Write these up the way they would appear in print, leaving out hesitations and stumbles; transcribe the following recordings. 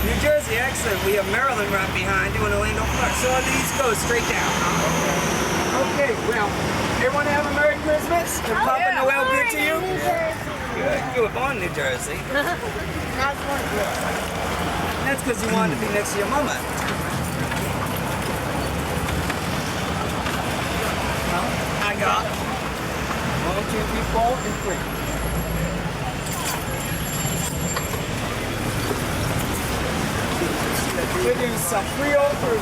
New Jersey, excellent. We have Maryland right behind you and Orlando, Florida. So on the East Coast, straight down. Okay, well, everyone have a Merry Christmas? Did Papa Noel get to you? Good. You were born in New Jersey. That's because you wanted to be next to your mama. I got 1, 2, 3, 4, and 3. We're doing some Creole food.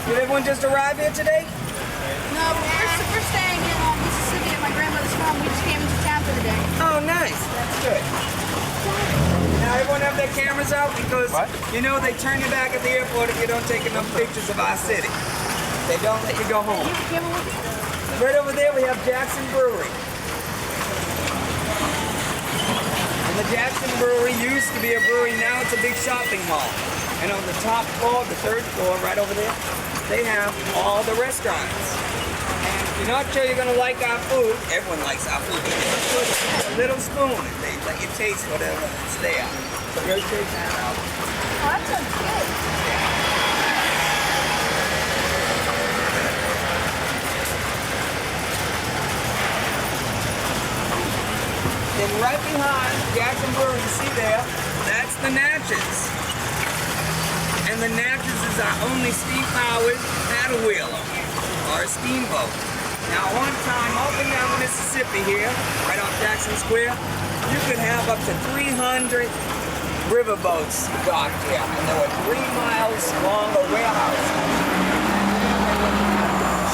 Did everyone just arrive here today? No, we're staying in Mississippi at my grandmother's farm. We just came into town for the day. Oh, nice. That's good. Now everyone have their cameras out because you know they turn you back at the airport if you don't take enough pictures of our city. They don't let you go home. You have a camera with you? Right over there we have Jackson Brewery. And the Jackson Brewery used to be a brewery, now it's a big shopping mall. And on the top floor, the 3rd floor, right over there, they have all the restaurants. And if you're not sure you're gonna like our food, everyone likes our food. A little spoon, and they let you taste whatever is there. So go take that out. Oh, that sounds good. Then right behind Jackson Brewery, you see there, that's the Natchez. And the Natchez is our only steam-powered paddle wheeler, or a steamboat. Now, one time, up and down Mississippi here, right off Jackson Square, you could have up to 300 riverboats docked here. And there were 3 miles long of warehouses.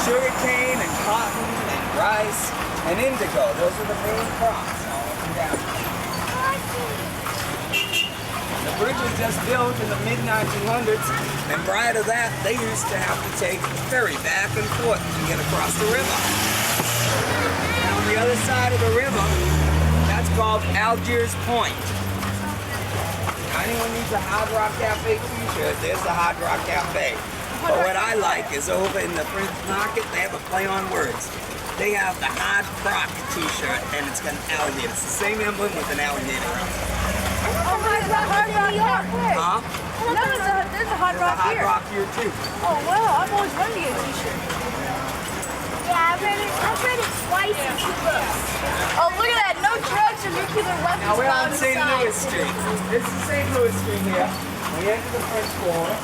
Sugarcane and cotton and rice and indigo, those are the main crops all up and down. The bridge was just built in the mid-1900s, and prior to that, they used to have to take a ferry back and forth to get across the river. And on the other side of the river, that's called Algiers Point. Now, anyone needs a Hard Rock Cafe t-shirt, there's the Hard Rock Cafe. But what I like is over in the Prince Market, they have a play on words. They have the Hard Rock t-shirt, and it's got an alligator. It's the same emblem with an alligator on it. Oh, there's a Hard Rock Cafe. Huh? No, there's a Hard Rock Hard here. Rock here too. Oh, wow. I've always wanted to get a t-shirt. Yeah, I've read it twice in 2 books. Oh, look at that. No drugs or nuclear weapons Now we're on allowed St. inside. Louis Street. This is St. Louis Street here. We enter the French Quarter.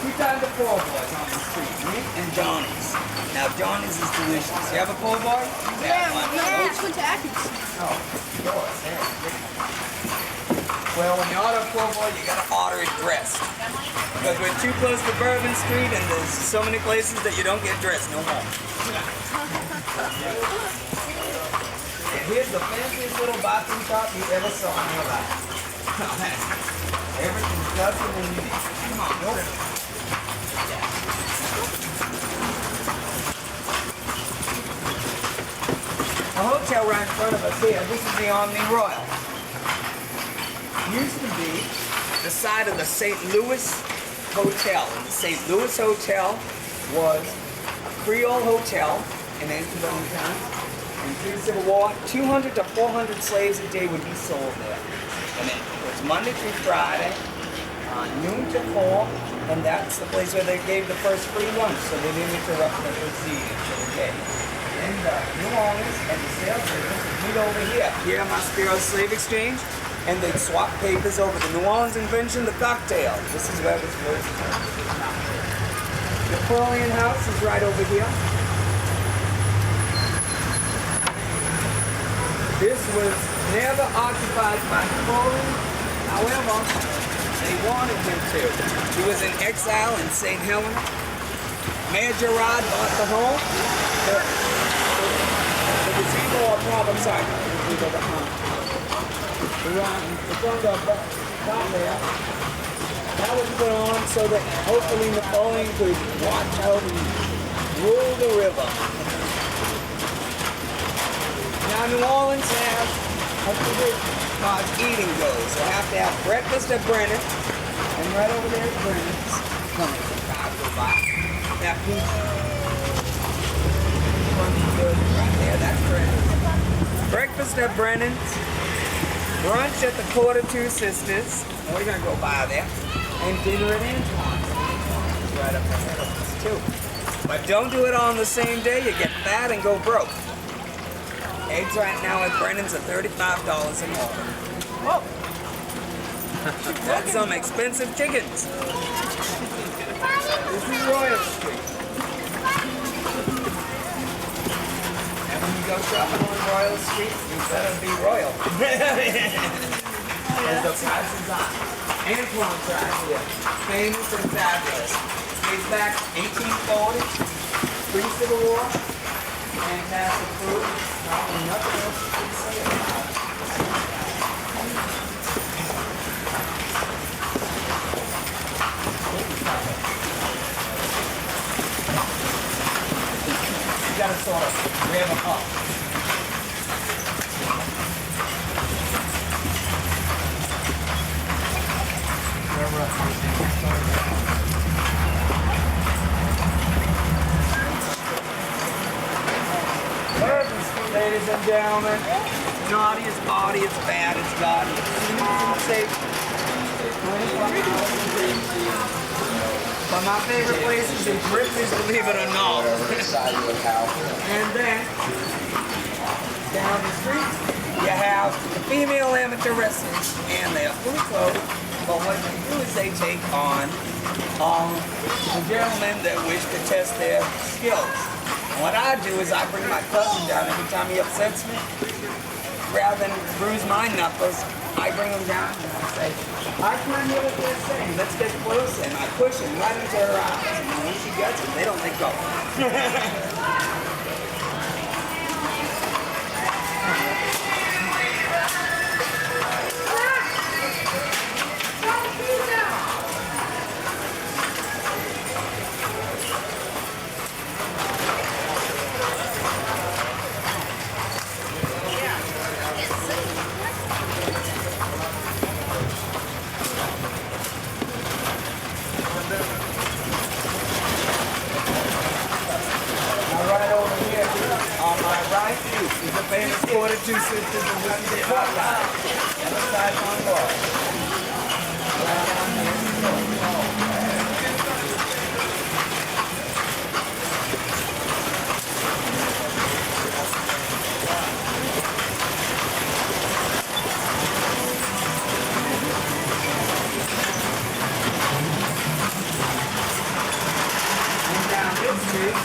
2 times the poor boys on the street, meat and Johnny's. Now Johnny's is delicious. You have a poor boy? Yeah, One. we just went to Atkins. Oh, yours. Well, when you order a poor boy, you gotta order it dressed. Because we're too close to Bourbon Street and there's so many places that you don't get dressed no more. And here's the fanciest little bathroom shop you ever saw in your life. Everything's custom and unique. Come on, go. A hotel right in front of us here, this is the Omni Royal. Used to be the side of the St. Louis Hotel. And the St. Louis Hotel was a Creole hotel in antebellum times. In pre-Civil War, 200 to 400 slaves a day would be sold there. And it was Monday through Friday, noon to 4, and that's the place where they gave the first free lunch, so they didn't interrupt the proceedings for the day. And New Orleans and the sales agents would meet over here. Here at Maspero's Slave Exchange, and they'd swap papers over the New Orleans invention, the cocktail. This is where it was first. Napoleon House is right over here. This was never occupied by Napoleon. However, they wanted him to. He was in exile in St. Helena. Mayor Girard bought the home. The gazebo or problem, sorry. It's on the top there. That was put on so that hopefully Napoleon could watch out and rule the river. Now New Orleans has a tradition called eating goes. They have to have breakfast at Brennan, and right over there at Brennan's, coming from Chicago by that pizza. Right there, that's Brennan's. Breakfast at Brennan's. brunch at the Quarter Two Sisters. We're gonna go by there. And dinner at Antoine's. It's right up ahead of us too. But don't do it all on the same day. You get fat and go broke. Eggs right now at Brennan's are $35 an order. Whoa! That's some expensive chickens. This is Royal Street. And when you go shopping on Royal Street, you better be royal. Because the price is on. Antoine's right here. Famous and fabulous. Dates back 1840, pre-Civil War. Fantastic food. Probably nothing else you can say about it. You gotta sort of grab them up. Ladies and gentlemen, naughty is bawdy, it's bad, it's gaudy. It's safe. But my favorite places is Ripley's, believe it or not. And then, down the street, you have the female amateur wrestlers and their food clothes. But what they do is they take on the gentlemen that wish to test their skills. And what I do is I bring my cousin down every time he upsets me. Rather than bruise my knuckles, I bring him down and I say, I can't hear what they're saying. Let's get close. And I push him right into her eyes. And when she gets it, they don't let go. Famous Quarter Two Sisters and Whiskey Hotline. The other side on the wall. Right down here. And down this street.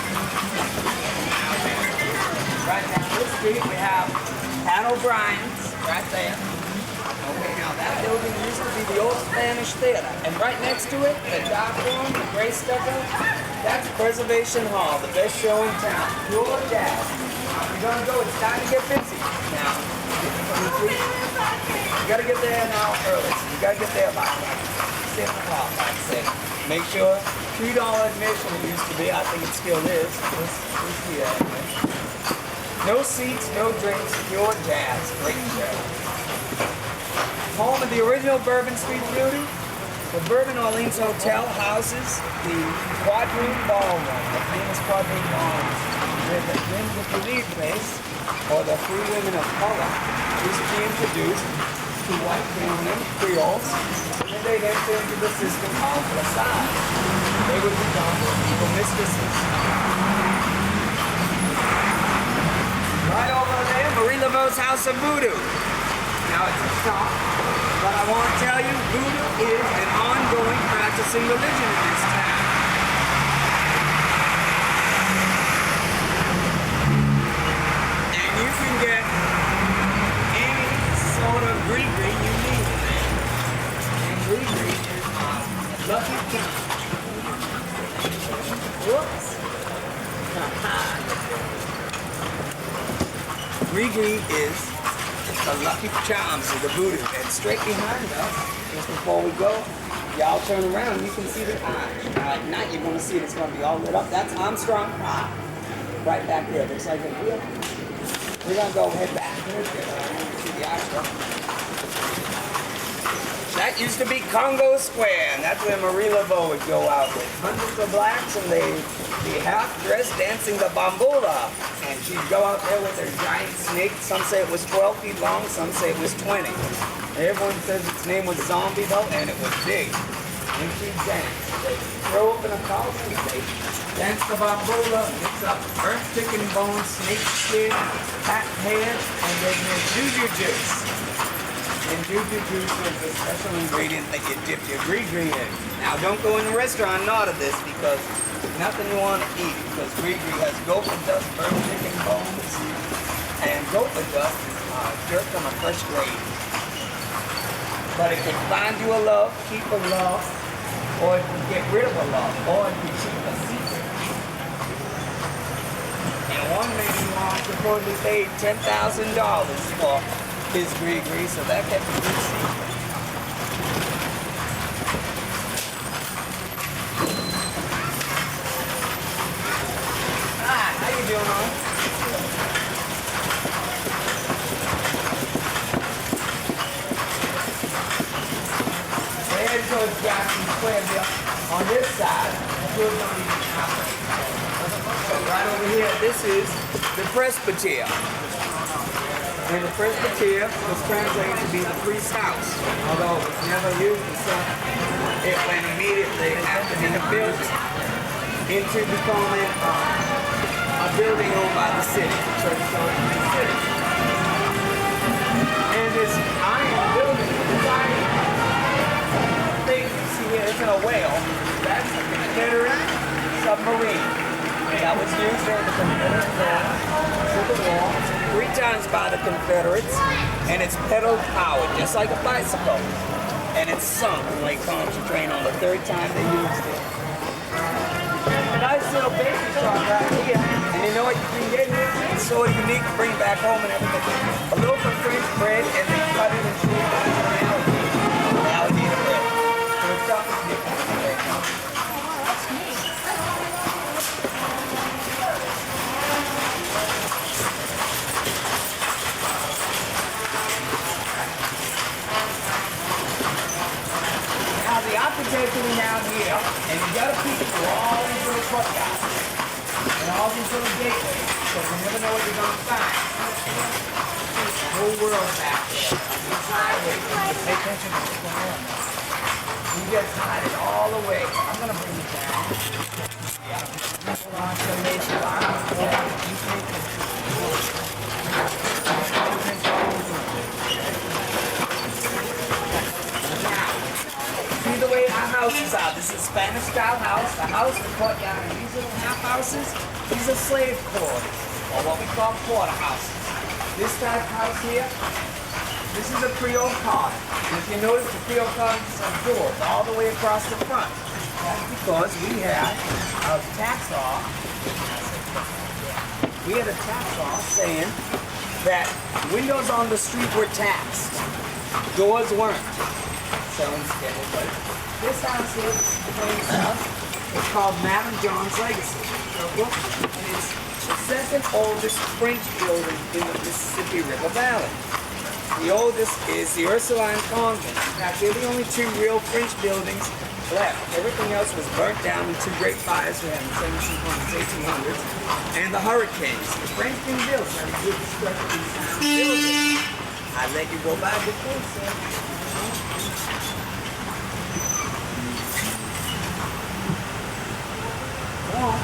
Right down this street we have Pat O'Brien's right there. Okay, now that building used to be the old Spanish Theater. And right next to it, the dark room, the gray stucco, that's Preservation Hall, the best show in town. Pure jazz. Now, if you're gonna go, it's time to get busy. Now, you gotta get there now early. So you gotta get there by like 7 o'clock, I'd say. Make sure $3 admission it used to be, I think it still is. This year, anyway. No seats, no drinks, pure jazz. Great show. Home of the original Bourbon Street Beauty. The Bourbon Orleans Hotel houses the Quadroon Ballroom, the famous Quadroon Ballroom, where the Twins of the Lead place, or the Free Women of Color, used to be introduced to white gentlemen, Creoles, and they'd enter into the system of Versailles. They would become evil mistresses. Right over there, Marie Laveau's House of Voodoo. Now it's a shop, but I want to tell you, voodoo is an ongoing practicing religion in this town. And you can get any sort of gree-gree you need in there. And gree-gree is lucky charm. Whoops. Gree-gree is the lucky charms of the voodoo. And straight behind us, just before we go, y'all turn around, you can see the eye. Now at night you're going to see it's going to be all lit up. That's Armstrong Park. Right back there. Looks like a wheel. We're going to go head back. See the eye. That used to be Congo Square, and that's where Marie Laveau would go out with hundreds of blacks, and they'd be half dressed dancing the bamboula. And she'd go out there with her giant snake. Some say it was 12 feet long, some say it was 20. Everyone says its name was Zombie though, and it was big. And she'd dance. They'd throw open a cauldron, they'd dance the bamboula, mix up burnt chicken bones, snake skin, cat head, and they'd make juju juice. And juju juice was the special ingredient that you dip your gree-gree in. Now don't go in the restaurant and order this because nothing you want to eat, because gree-gree has gopher dust, burnt chicken bones, and gopher dust is dirt from a fresh grave. But it can find you a love, keep a love, or it can get rid of a love, or it can keep a secret. And one lady supposedly paid $10,000 for his gree-gree, so that kept a good secret. Hi, how you doing, hon? Head towards Jackson Square there. On this side, the doors don't even happen. So right over here, this is the presbytere. And the presbytere was translated to be the priest's house, although it was never used as such. It went immediately after being built into becoming a building owned by the city, the church owned by the city. And this iron building, this iron thing you see here isn't a whale. That's a Confederate submarine that was used during the Confederate Civil War 3 times by the Confederates, and it's pedal powered, just like a bicycle. And it's sunk in Lake Pontchartrain on the 3rd time they used it. A nice little bakery shop right here, and you know what you can get here? It's so unique to bring back home and everything. A loaf of French bread, and they cut it and shape it into an alligator bread. So it's something different. Now the architecture down here, and you gotta peek through all these little courtyards and all these little gateways, because you never know what you're gonna find. The whole world back there. These highways, pay attention to what's going on. You just hide it all away. I'm gonna bring it down. Yeah. Hold on to the nation. See the way our houses are. This is a Spanish style house. The house, the courtyard, and these little half houses, these are slave quarters, or what we call quarter houses. This type of house here, this is a Creole cottage. And if you notice, the Creole cottages have doors all the way across the front. That's because we had a tax law. We had a tax law saying that windows on the street were taxed. Doors weren't. So instead, but this house here, this is the famous house. It's called Madame John's Legacy. And it's the second oldest French building in the Mississippi River Valley. The oldest is the Ursuline Convent. In fact, they're the only 2 real French buildings left. Everything else was burnt down in 2 great fires we had in the 1700s, 1800s, and the hurricanes. The French didn't build very good structures buildings. I let you go by before, sir. Come on.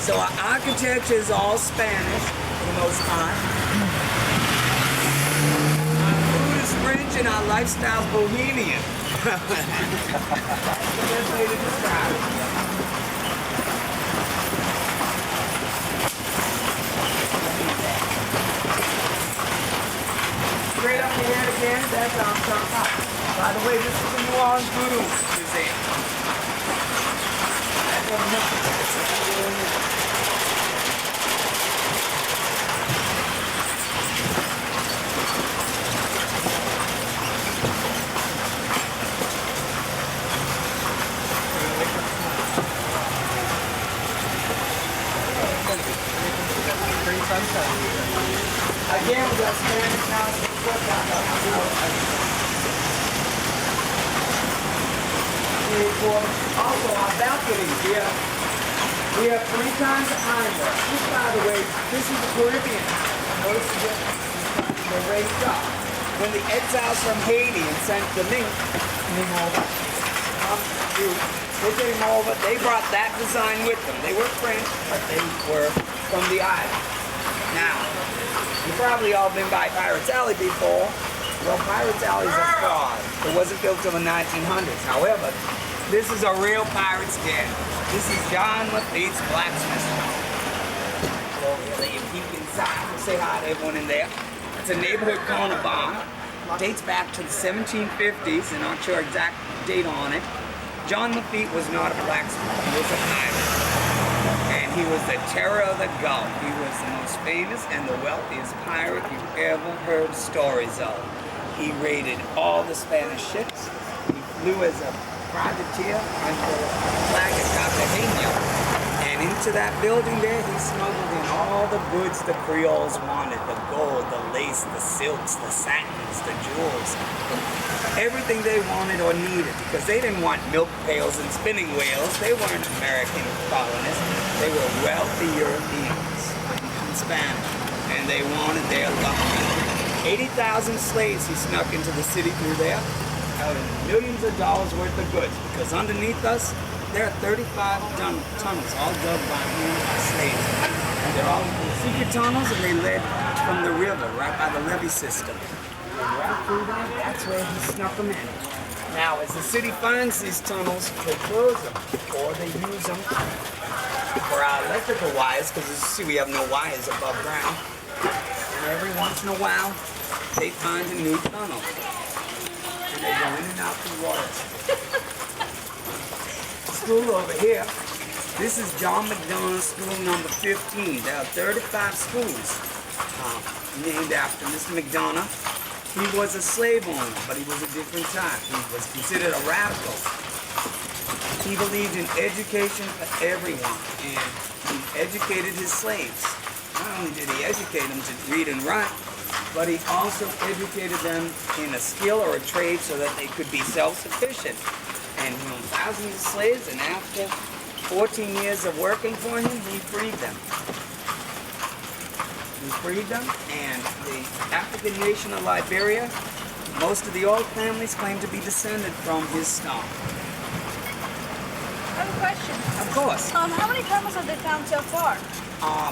So our architecture is all Spanish for the most part. Our food is French and our lifestyle is Bohemian. That's the best way to describe it. Straight up ahead again, that's our Trump House. By the way, this is the New Orleans Voodoo Museum. That's what I'm Again, we got Spanish house. Also, our balconies here. We have 3 kinds of ironwork. This, by the way, this is the Caribbean house. Notice they're raised up. When the exiles from Haiti and Saint Domingue came over, they came over, they brought that design with them. They were French, but they were from the island. Now, you've probably all been by Pirates Alley before. Well, Pirates Alley is a fraud. It wasn't built till the 1900s. However, this is a real pirate's den. This is John Lafitte's blacksmith shop. So you peek inside and say hi to everyone in there. It's a neighborhood corner bar. Dates back to the 1750s, and I'm not sure exact date on it. John Lafitte was not a blacksmith, he was a pirate. And he was the terror of the Gulf. He was the most famous and the wealthiest pirate you've ever heard stories of. He raided all the Spanish ships. He flew as a privateer under the flag of Cartagena. And into that building there, he smuggled in all the goods the Creoles wanted. The gold, the lace, the silks, the satins, the jewels. Everything they wanted or needed, because they didn't want milk pails and spinning wheels. They weren't American colonists. They were wealthy Europeans and Spanish, and they wanted their luck. 80,000 slaves he snuck into the city through there, millions of dollars worth of goods, because underneath us, there are 35 tunnels, all dug by hand by slaves. And they're all secret tunnels, and they led from the river, right by the levee system. And right through there, that's where he snuck them in. Now, as the city finds these tunnels, they close them, or they use them for our electrical wires, because as you see, we have no wires above ground. And every once in a while, they find a new tunnel. And they go in and out through water. School over here, this is John McDonough's school number 15. There are 35 schools named after Mr. McDonough. He was a slave owner, but he was a different type. He was considered a radical. He believed in education for everyone, and he educated his slaves. Not only did he educate them to read and write, but he also educated them in a skill or a trade so that they could be self-sufficient. And he owned thousands of slaves, and after 14 years of working for him, he freed them. He freed them, and the African nation of Liberia, most of the old families claim to be descended from his stock. I have a question. Of course. How many tunnels have they found so far?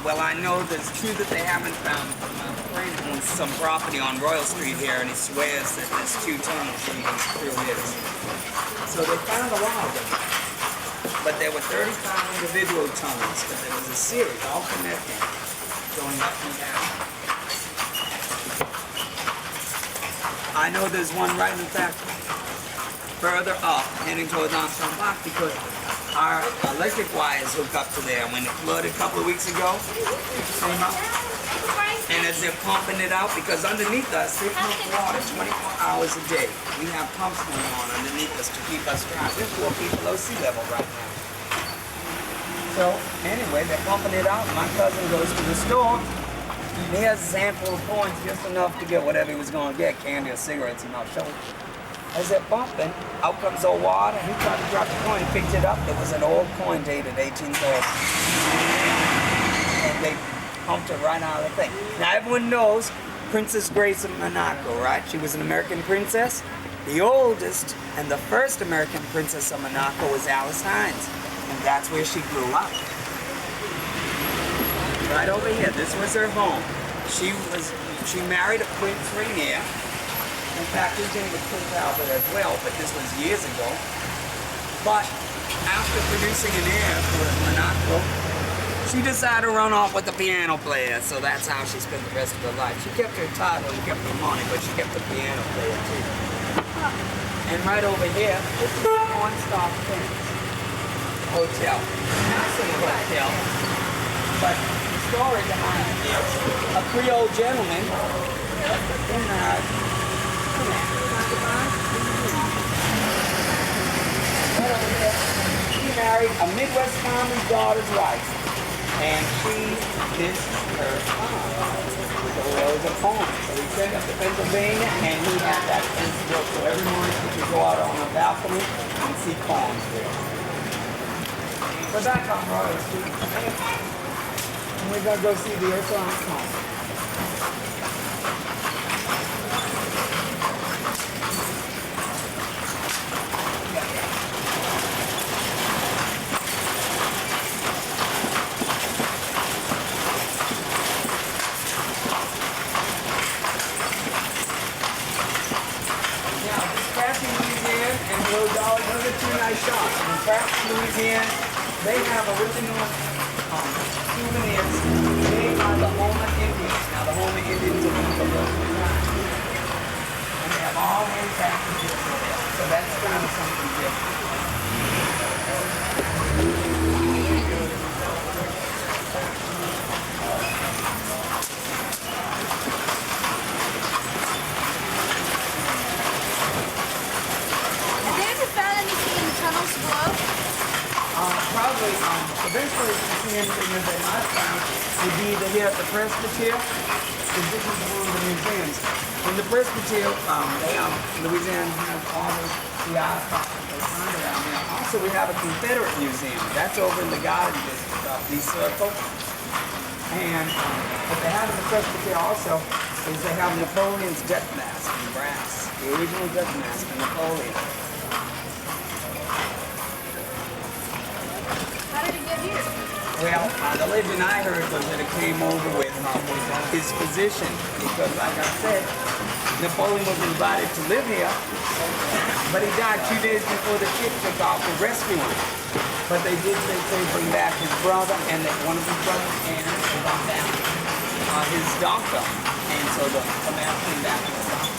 Well, I know there's 2 that they haven't found. My friend owns some property on Royal Street here, and he swears that there's 2 tunnels leading through his. So they found a lot of them. But there were 35 individual tunnels, but there was a series, all connecting, going up and down. I know there's one right in fact further up, heading towards Armstrong Park, because our electric wires hook up to there. When it flooded a couple of weeks ago, came up, and as they're pumping it out, because underneath us, they pump water 24 hours a day. We have pumps going on underneath us to keep us dry. We're 4 feet below sea level right now. So, anyway, they're pumping it out. My cousin goes to the store. He has a handful of coins, just enough to get whatever he was going to get, candy or cigarettes, and I'll show you. As they're pumping, out comes the water. He tried to drop the coin, he picked it up. It was an old coin dated 1830. And they pumped it right out of the thing. Now everyone knows Princess Grace of Monaco, right? She was an American princess. The oldest and the first American princess of Monaco was Alice Hines. And that's where she grew up. Right over here, this was her home. She married a Prince Rainier. In fact, his name was Prince Albert as well, but this was years ago. But after producing an heir for Monaco, she decided to run off with the piano player, so that's how she spent the rest of her life. She kept her title and kept her money, but she kept the piano player too. And right over here, this is the One-Stop Hotel. Nice little hotel, but the story behind it is a Creole gentleman he married a Midwest farmer's daughter's wife. And she missed her farm. So there was a pond. So he sent up to Pennsylvania and he had that fence built. So every morning he could go out on the balcony and see ponds there. We're back on Royal Street. And we're going to go see the Ursuline pond. Those are two nice shops. In Craft, Louisiana, they have original souvenirs made by the Houma Indians. Now, the Houma Indians are from the local time. And they have all manufactured goods over there. So that's kind of something different. Probably, eventually, if you see anything that they might found, would be either here at the Presbyterian, because this is one of the museums. In the Presbyterian, Louisiana has all the artifacts that they find around there. Also, we have a Confederate museum. That's over in the Garden District off Lee Circle. And what they have in the Presbyterian also is they have Napoleon's death mask in brass, the original death mask of Napoleon. Well, the legend I heard was that it came over with his physician, because like I said, Napoleon was invited to live here, but he died 2 days before the ship took off to rescue him. But they did say bring back his brother, and that one of his brothers, and brought down his doctor, and so the man came back with the doctor.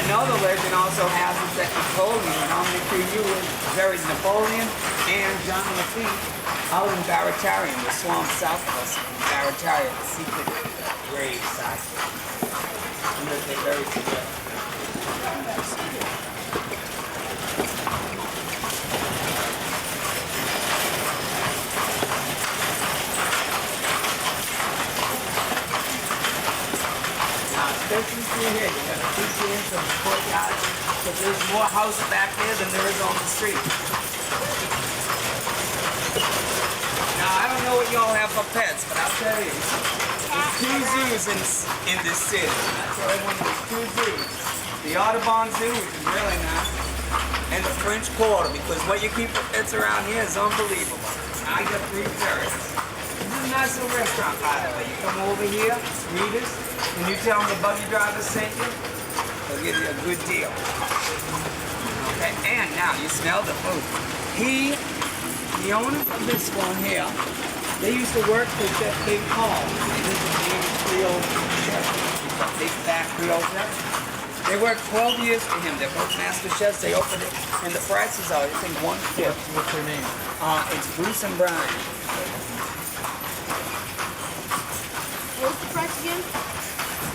Another legend also has it that Napoleon, and I'm sure you buried Napoleon and John Lafitte out in Barataria, the swamp south of us, Barataria, the secret grave site. And that they buried together. Especially through here, you got to appreciate some courtyard, because there's more house back there than there is on the street. Now, I don't know what y'all have for pets, but I'll tell you, there's 2 zoos in this city. I tell everyone there's 2 zoos. The Audubon Zoo, which is really nice, and the French Quarter, because what you keep for pets around here is unbelievable. I got 3 ferrets. This is a nice little restaurant, by the way. You come over here, meet us, and you tell them the buggy driver sent you, they'll give you a good deal. Okay, and now you smell the food. The owner of this one here, they used to work for Chef Big Paul. This is the English Creole chef, big fat Creole chef. They worked 12 years for him. They're both master chefs. They opened it, and the prices are, I think, 1/5. What's their name? It's Bruce and Brian. What's the price again?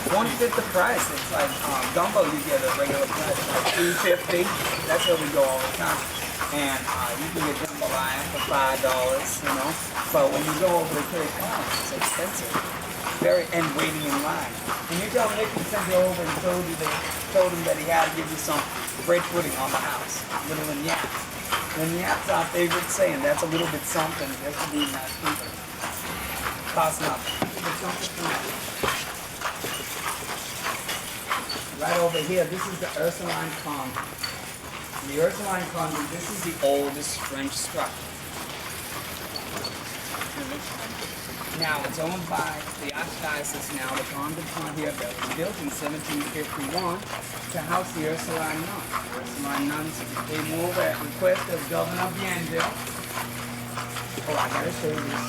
1/5 the price. It's like gumbo, you get a regular price, like $3.50. That's where we go all the time. And you can get jambalaya for $5, you know. But when you go over to Cape Town, it's expensive. And waiting in line. And you tell Nick he sent you over and told him that he had to give you some bread pudding on the house. Little yaps. And yaps our favorite saying. That's a little bit something just to be nice people. Cost nothing. But something for nothing. Right over here, this is the Ursuline Convent. The Ursuline Convent, this is the oldest French structure. Now, it's owned by the Archdiocese now. The convent's not here, but it was built in 1751 to house the Ursuline nuns. The Ursuline nuns came over at request of Governor Bienville. Oh, I gotta show you this.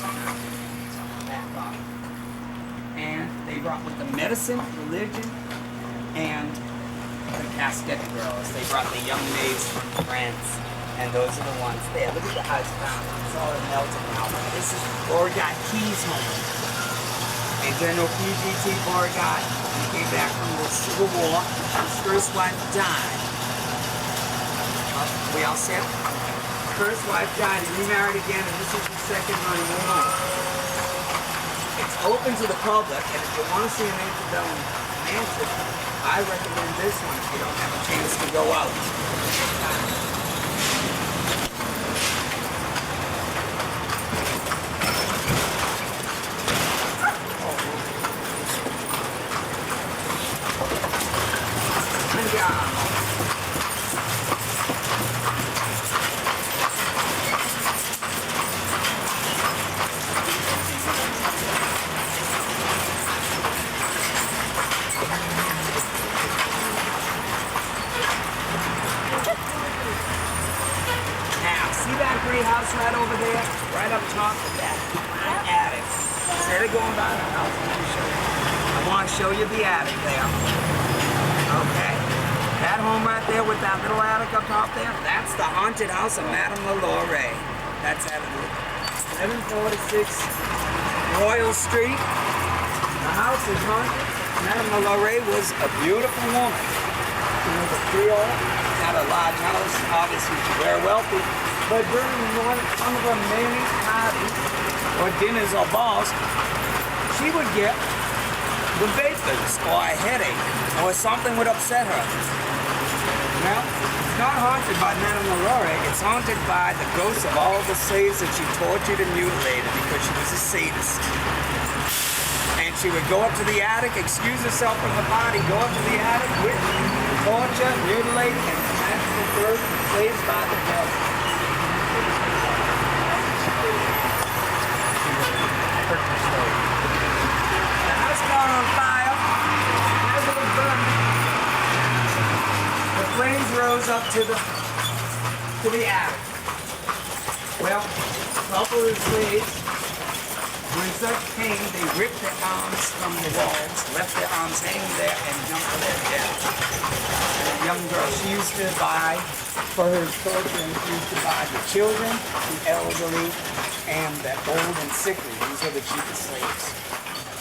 That bottom. And they brought with the medicine, religion, and the casket girls. They brought the young maids from France, and those are the ones there. Look at the house down. It's all melting now. This is Beauregard Key's home. And General PGT Beauregard, he came back from the Civil War. His first wife died. We all set? first wife died, he remarried again, and this is his second honeymoon home. It's open to the public, and if you want to see an antebellum mansion, I recommend this one if you don't have a chance to go out. House right over there, right up top of that attic. Instead of going by the house, I want to show you the attic there. Okay. That home right there with that little attic up top there, that's the haunted house of Madame LaLaurie. That's at 1146 Royal Street. The house is haunted. Madame LaLaurie was a beautiful woman. She was a Creole, had a large house, obviously very wealthy. But during one of her many parties or dinners or balls, she would get the vapors or a headache or something would upset her. Well, it's not haunted by Madame LaLaurie, it's haunted by the ghosts of all the slaves that she tortured and mutilated because she was a sadist. And she would go up to the attic, excuse herself from the party, go up to the attic, with torture, mutilate, and smash the throat of slaves by the belt. The house caught on fire. As it was burning, the flames rose up to the attic. Well, a couple of the slaves, when such pain, they ripped their arms from the walls, left their arms hanging there, and jumped to their death. And a young girl, she used to buy, for her torture, and she used to buy the children, the elderly, and the old and sickly. These are the cheapest slaves.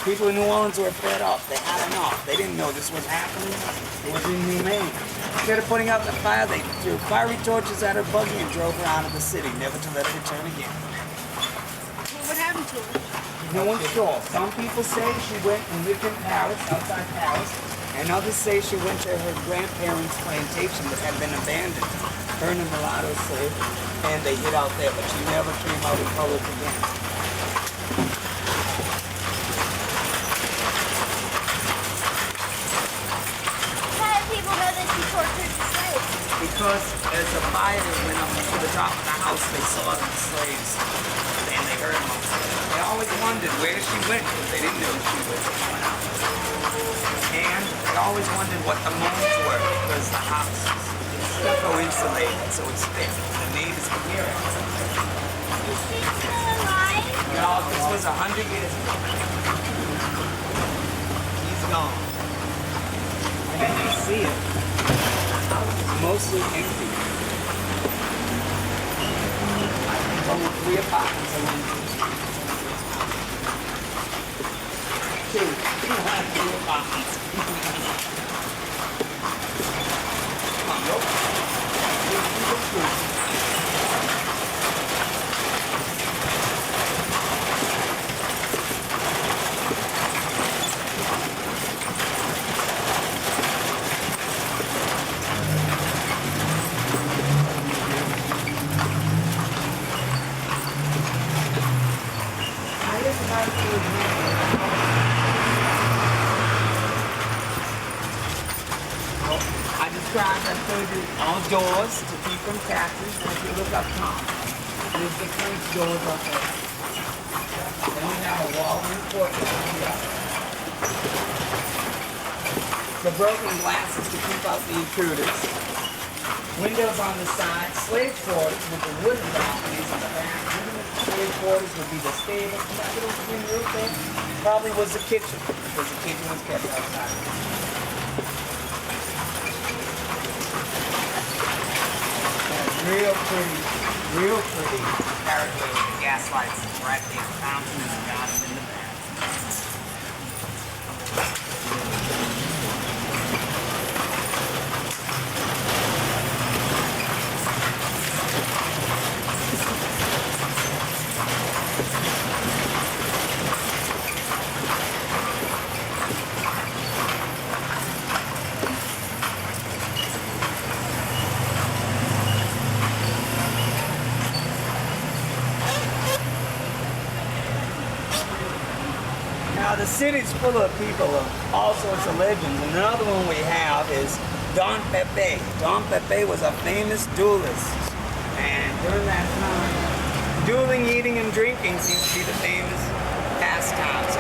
People in New Orleans were fed up. They had enough. They didn't know this was happening. It was inhumane. Instead of putting out the fire, they threw fiery torches at her buggy and drove her out of the city, never to let her return again. What happened to her? No one's sure. Some people say she went and lived in Paris, outside Paris, and others say she went to her grandparents' plantation that had been abandoned. Her and a mulatto slave, and they hid out there, but she never came out in public again. How did people know that she tortured the slaves? Because as the fire went up to the top of the house, they saw the slaves, and they heard them. They always wondered where she went, because they didn't know she went out. And they always wondered what the moans were, because the house is stucco insulated, so it's thick. The neighbors can hear it. Is she still alive? No, this was 100 years ago. He's gone. And you see it. The house is mostly empty. I think only 3 apartments are empty. 2 apartments. Come on, go. I told you all doors to keep from taxes. And if you look up top, there's the French doors up there. Then we have a wall in the courtyard here. The broken glasses to keep out the intruders. Windows on the side, slave quarters with the wooden balconies in the back. Slave quarters would be the stable. And that little tin roof there probably was the kitchen, because the kitchen was kept outside. Real pretty carriageway with the gas lights right there, fountain and the garden in the back. Now the city's full of people of all sorts of legends. And another one we have is Don Pepe. Don Pepe was a famous duelist. And during that time, dueling, eating, and drinking seems to be the famous pastime. So,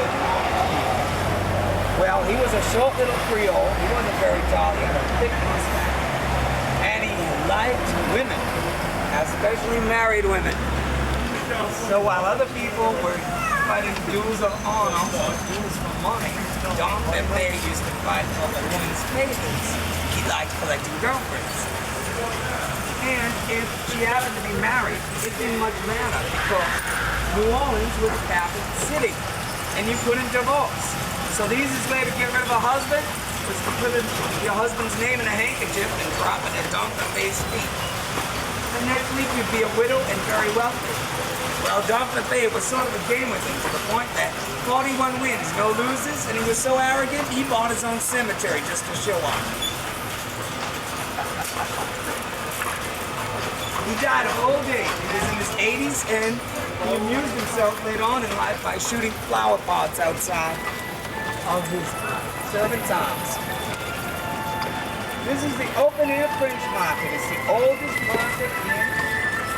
well, he was a short little Creole. He wasn't very tall. He had a thick mustache. And he liked women, especially married women. So while other people were fighting duels of honor or duels for money, Don Pepe used to fight for the women's favors. He liked collecting girlfriends. And if she happened to be married, it didn't much matter because New Orleans was a Catholic city and you couldn't divorce. So the easiest way to get rid of a husband was to put your husband's name in a handkerchief and drop it at Don Pepe's feet. The next week you'd be a widow and very wealthy. Well, Don Pepe was sort of a game with him to the point that 41 wins, no loses, and he was so arrogant he bought his own cemetery just to show off. He died of old age. He was in his 80s and he amused himself later on in life by shooting flower pots outside of his servant's arms. This is the open air French market. It's the oldest market in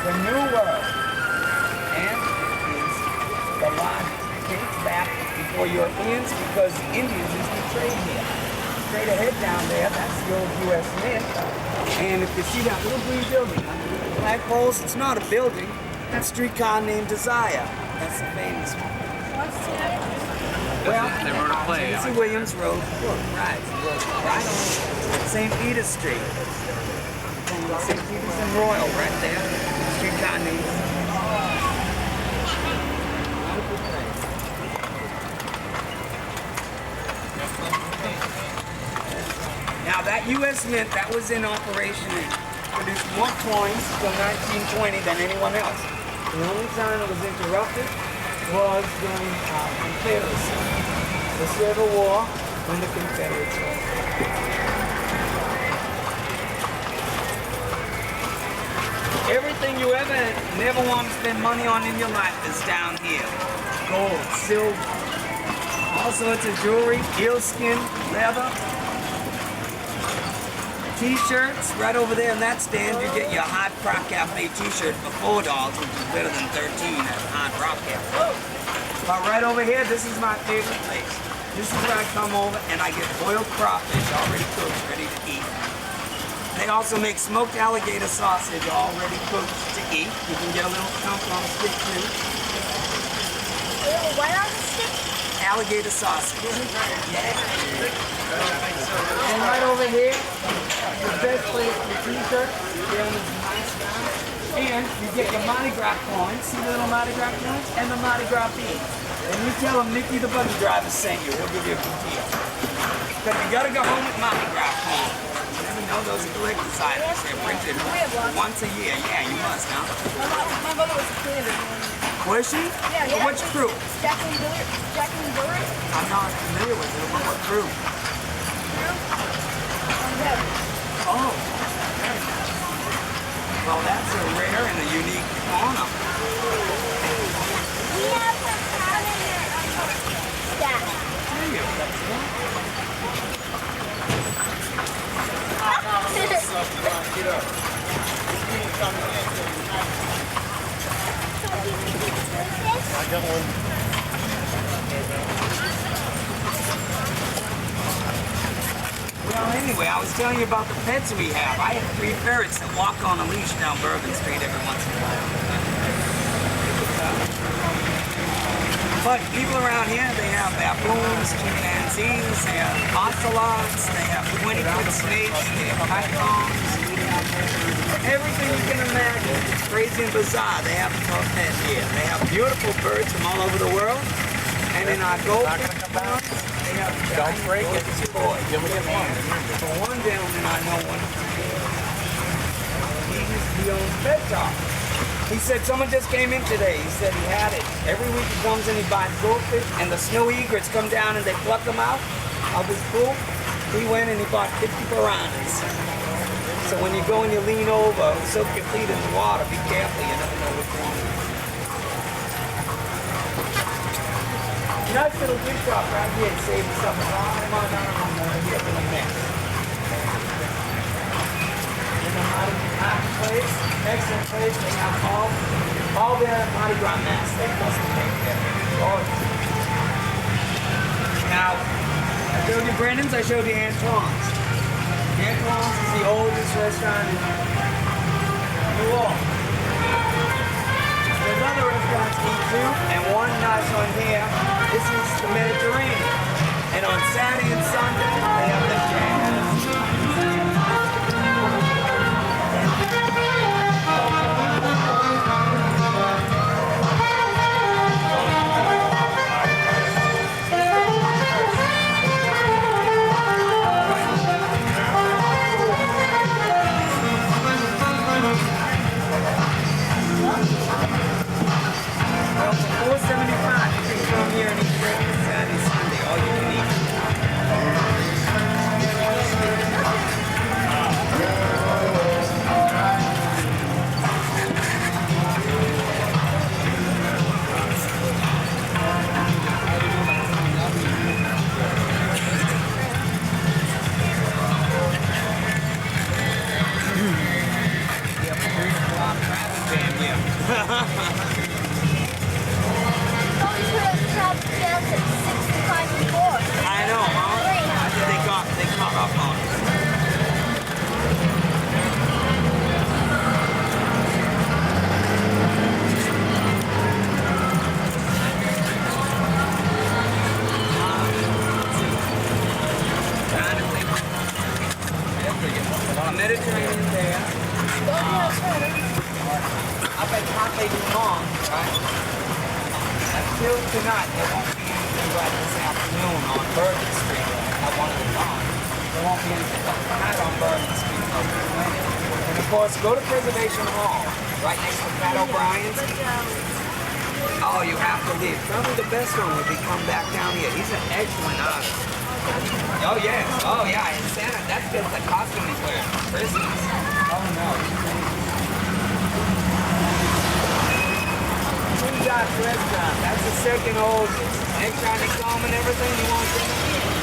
the New World. And it is the largest. It dates back before Europeans because the Indians used to trade here. Straight ahead down there, that's the old U.S. Mint. And if you see that little green building under the flagpoles, it's not a building. That's a streetcar named Desire. That's the famous one. Well, they wrote a play. Tennessee Williams wrote a book, right? He wrote right on St. Peter Street. St. Peter's and Royal right there. Streetcar named Desire. Now that U.S. Mint, that was in operation and produced more coins till 1920 than anyone else. The only time it was interrupted was during Confederacy, the Civil War, when the Confederates were. Everything you never want to spend money on in your life is down here. Gold, silver, all sorts of jewelry, eelskin, leather. T-shirts, right over there in that stand, you get your Hard Rock Cafe t-shirt for $4, which is better than $13 at Hard Rock Cafe. But right over here, this is my favorite place. This is where I come over and I get boiled crawfish already cooked, ready to eat. They also make smoked alligator sausage already cooked to eat. You can get a little chunk on a stick too. What on the stick? Alligator sausage. Yeah. And right over here, the best place for t-shirt, there is nice guy. And you get your Mardi Gras coins, see the little Mardi Gras coins, and the Mardi Gras beads. And you tell him Nicky the buggy driver sent you, he'll give you a good deal. Because you gotta go home with Mardi Gras coins. You never know, those are collector's items. They're printed once a year. Yeah, you must, huh? My mother was a cleaner. Was she? Yeah, For which crew? Jacqueline Dillard. I'm not familiar with her, but what crew? Oh, very nice. Well, that's a rare and a unique honor. We have some powder in our stack. Do you? I got one. Well, anyway, I was telling you about the pets we have. I have 3 ferrets that walk on a leash down Bourbon Street every once in a while. But people around here, they have baboons, chimpanzees, they have ocelots, they have 20-foot snakes, they have pythons, everything you can imagine. It's crazy and bizarre. They have for a pet here. They have beautiful birds from all over the world. And in our goldfish ponds, they have Don't break it. Give me a hand. For one gentleman I know, he owns Pet Shop. He said someone just came in today. He said he had it. Every week he comes in, he buys goldfish, and the snow egrets come down and they pluck them out of his pool. He went and he bought 50 piranhas. So when you go and you lean over, soak your feet in the water, be careful, you never know what's wrong. Nice little gift shop right here to save you something. Come on down here for the mess. In the Mardi place, excellent place. They have all their Mardi Gras masks. They must take care of it. Now, I showed you Brennan's, I showed you Antoine's. Antoine's is the oldest restaurant in New Orleans. There's other restaurants here too, and one nice one here. This is the Mediterranean. And on Saturday and Sunday, they have the jazz. Well, for $4.75, you can come here and eat breakfast Saturday, Sunday, all you can eat. I know, huh? They caught up on us. Mediterranean there. Up at Cafe du Monde, right? Until tonight, there won't be anything right this afternoon on Bourbon Street at one of the bars. There won't be anything tonight on Bourbon Street. And of course, go to Preservation Hall, right next to Pat O'Brien's. Oh, you have to leave. Probably the best one would be come back down here. He's an excellent artist. Oh, yes. Oh, yeah. In Santa, that's just the costume he's wearing for Christmas. Oh, no. Two-Dot's Restaurant. That's the second oldest. Electronic home and everything you want to.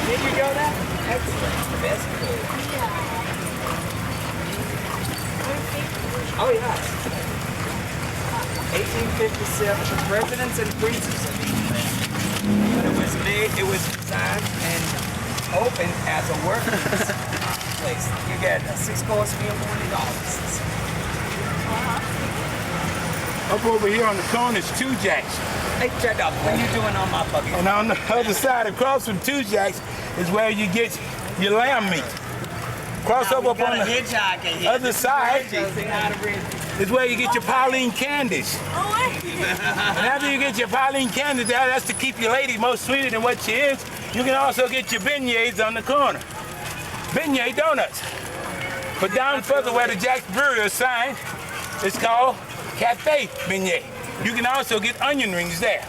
Did you go there? Excellent. It's the best food. Oh, yeah. 1857. The presidents and princes have eaten there. But it was designed and opened as a workman's place. You get a 6-course meal, $20. Up over here on the corner is Two Jacks. Hey, shut up. What are you doing on my bucket? And on the other side, across from Two Jacks, is where you get your lamb meat. Cross over up on the other side is where you get your Pauline candies. And after you get your Pauline candies, that's to keep your lady more sweeter than what she is. You can also get your beignets on the corner. Beignet donuts. But down further where the Jack's Brewery is signed, it's called Cafe Beignet. You can also get onion rings there.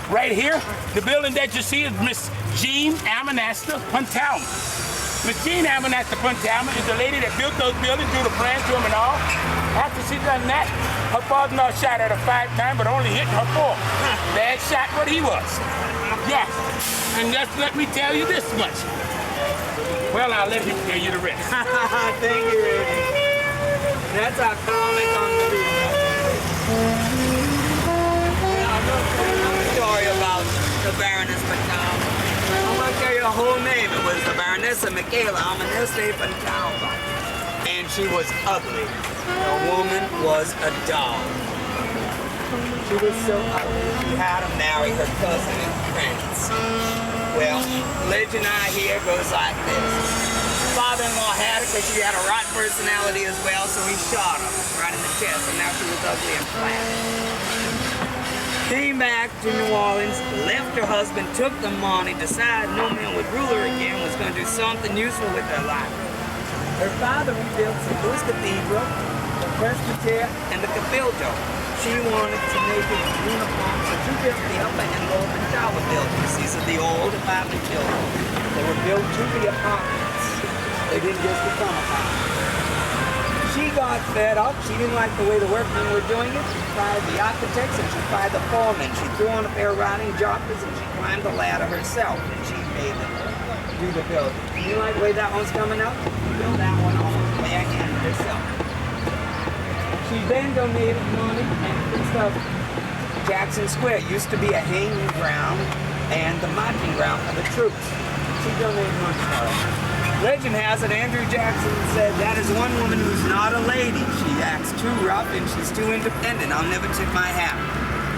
Right here, the building that you see is Miss Jean Amanasta Puntalma. Miss Jean Amanasta Puntalma is the lady that built those buildings, drew the plans to them and all. After she done that, her father-in-law shot at her 5 times, but only hit her 4. Bad shot what he was. Yes. And just let me tell you this much. Well, I'll let him tell you the rest. Thank you, Rudy. That's our comment on the video. I'm going to tell you a story about the Baroness Puntalma. I'm going to tell you the whole name. It was the Baronessa Michaela Amanesta Puntalma. And she was ugly. The woman was a doll. She was so ugly. She had to marry her cousin and friends. Well, legend I hear goes like this. Father-in-law had her because she had a rotten personality as well, so he shot her right in the chest, and now she was ugly and flat. Came back to New Orleans, left her husband, took the money, decided no man would rule her again, was going to do something useful with her life. Her father rebuilt St. Louis Cathedral, the Presbytery, and the Cabildo. She wanted to make it uniform, so she built the upper and lower tower buildings. These are the old apartment buildings. They were built to be apartments. They didn't just become apartments. She She got fed up. She didn't like the way the workmen were doing it. She fired the architects and she fired the foremen. She threw on a pair of riding jockers and she climbed the ladder herself and she made them do the building. You like the way that one's coming up? She built that one all the way again herself. She then donated money and fixed up Jackson Square. It used to be a hanging ground and the marching ground for the troops. She donated money for it. Legend has it Andrew Jackson said, "That is one woman who's not a lady. She acts too rough and she's too independent. I'll never tip my hat."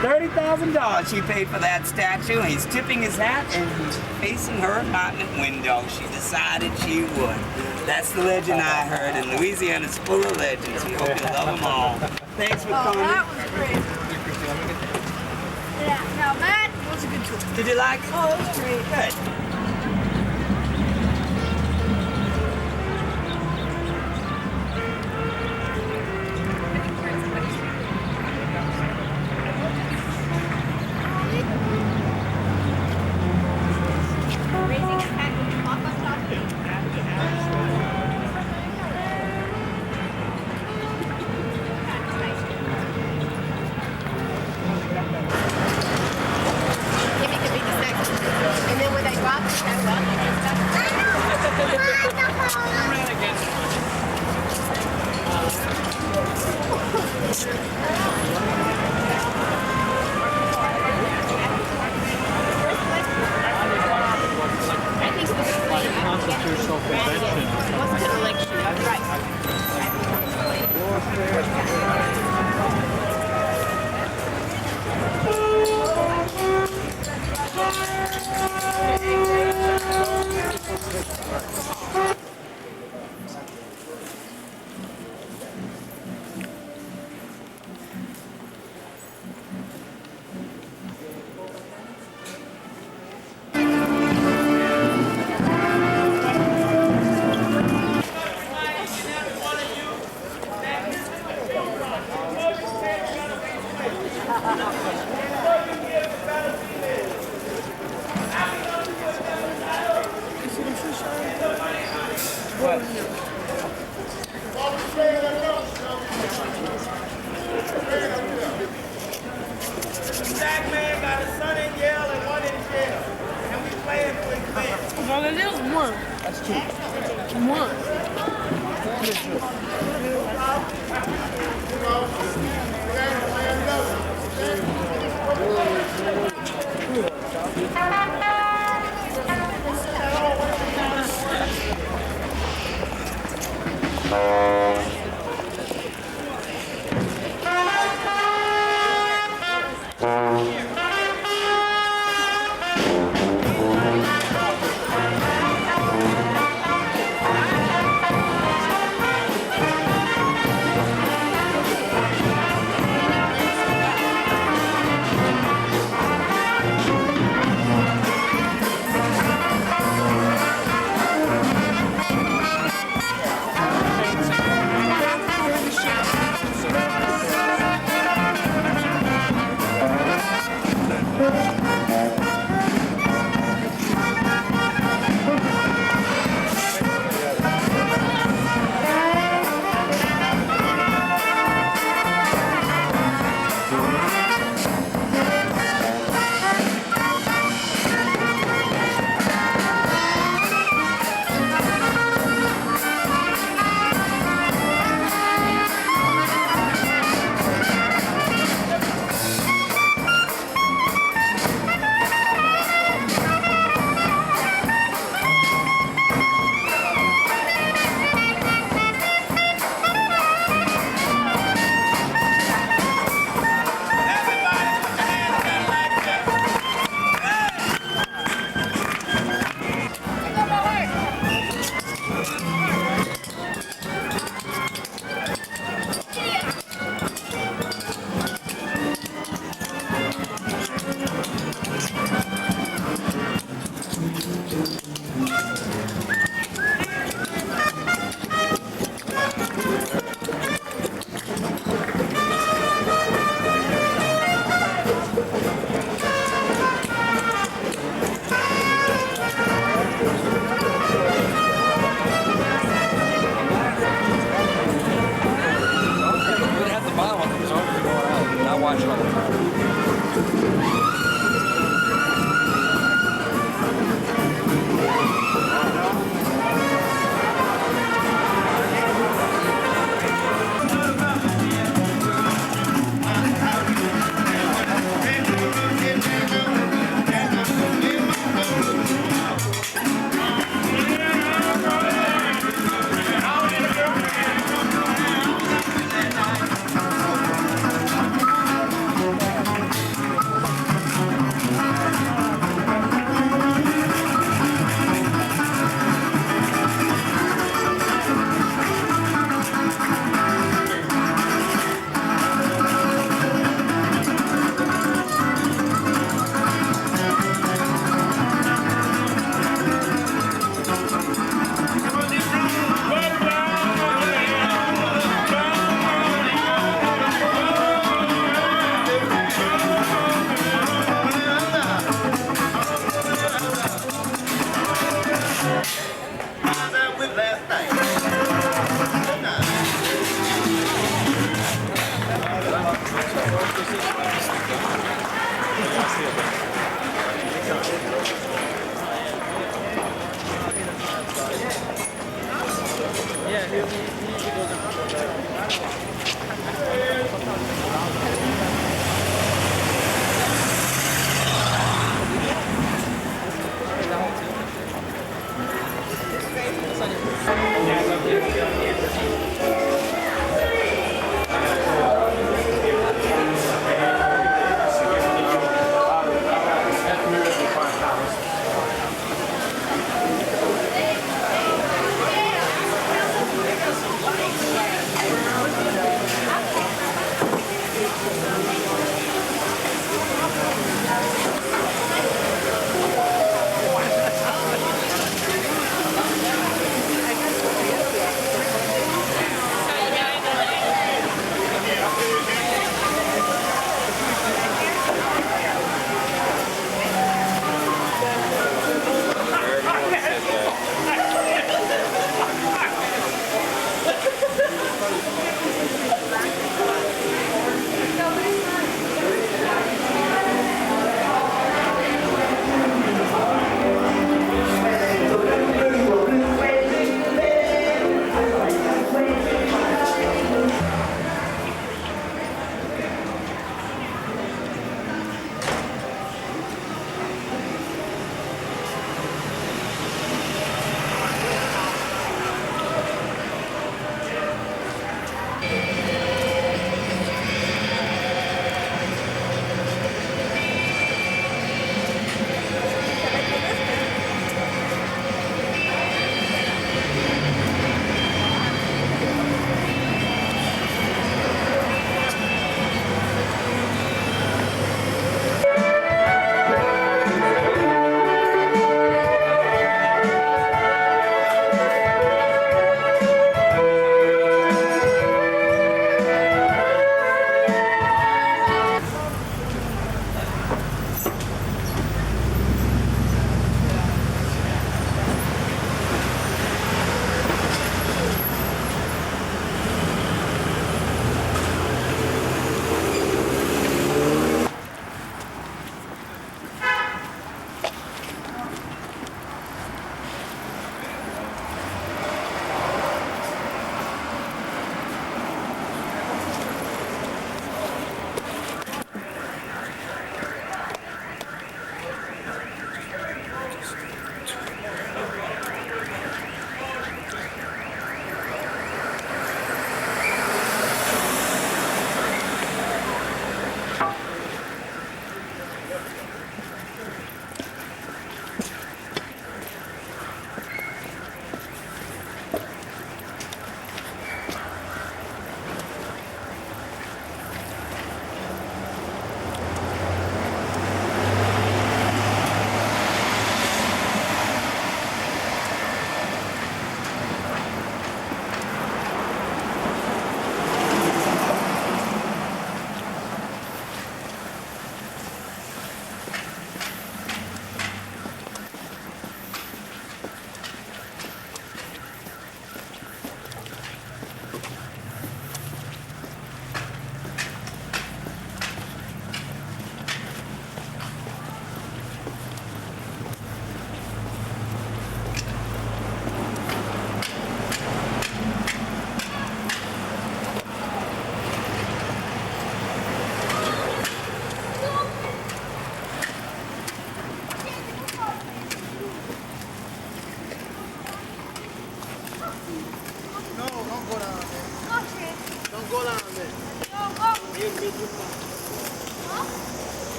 $30,000 she paid for that statue. He's tipping his hat and he's facing her apartment window. She decided she would. That's the legend I heard, and Louisiana's full of legends. We hope you love them all. Thanks for Oh, coming. that was great. Yeah, now that was a good tour. Did you like it? Oh, it was great. Good. And then when they drop it, that's all they get stuff. I think it was Like constitutional convention. it wasn't an election. That's right. Black man got a son in jail and one in jail. And we playing for his man. Well, it is one. That's two. One.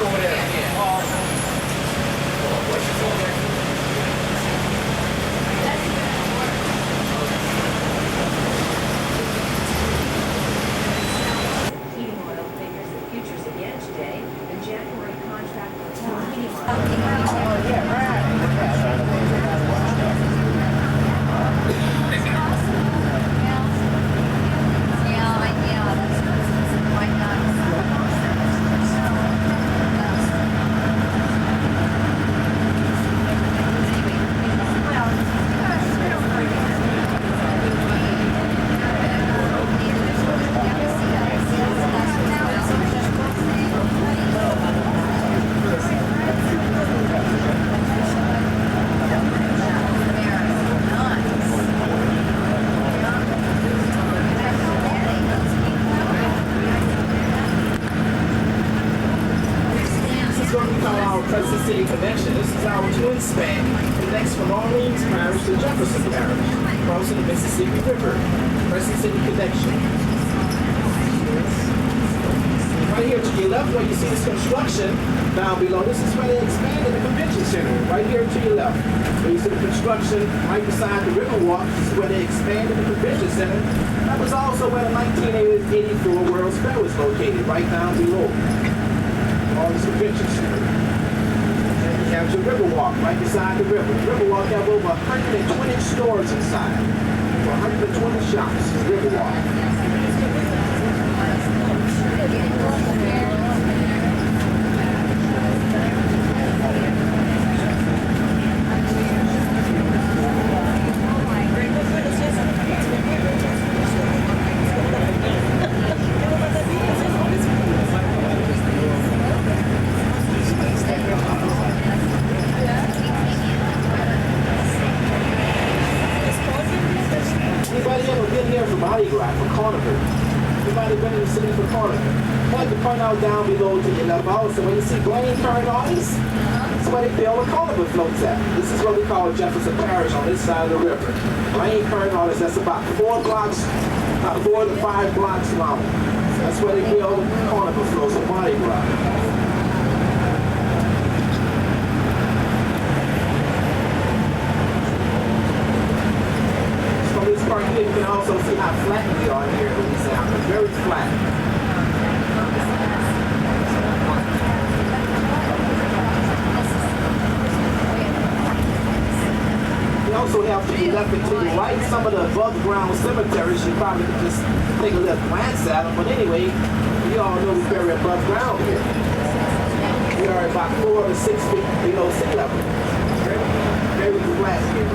over there. What's your phone there? Heating oil figures the futures again today. The January contract for heating oil. This is what we call our Crescent City Connection. This is our twin span. Connects from Orleans Parish to Jefferson Parish, crossing the Mississippi River. Crescent City Connection. Right here to your left, where you see this construction down below, this is where they expanded the convention center. Right here to your left, where you see the construction right beside the Riverwalk, this is where they expanded the convention center. That was also where the 1984 World's Fair was located, right down below. All this convention center. And you have your Riverwalk right beside the river. The Riverwalk have over 120 stores inside. Over 120 shops. Riverwalk. Anybody ever been here for Mardi Gras, for Carnival? Anybody been in the city for Carnival? I'd like to point out down below to your left also, when you see Blaine Current Artists, that's where they build the Carnival floats at. This is what we call Jefferson Parish on this side of the river. Blaine Current Artists, that's about 4 to 5 blocks long. That's where they build Carnival floats at Mardi Gras. This part here, you can also see how flat we are here in Louisiana. Very flat. We also have to the left and to the right. Some of the above ground cemeteries, you probably could just take a little glance at them. But anyway, we all know we're very above ground here. We are about 4 to 6 feet below sea level. Very flat here.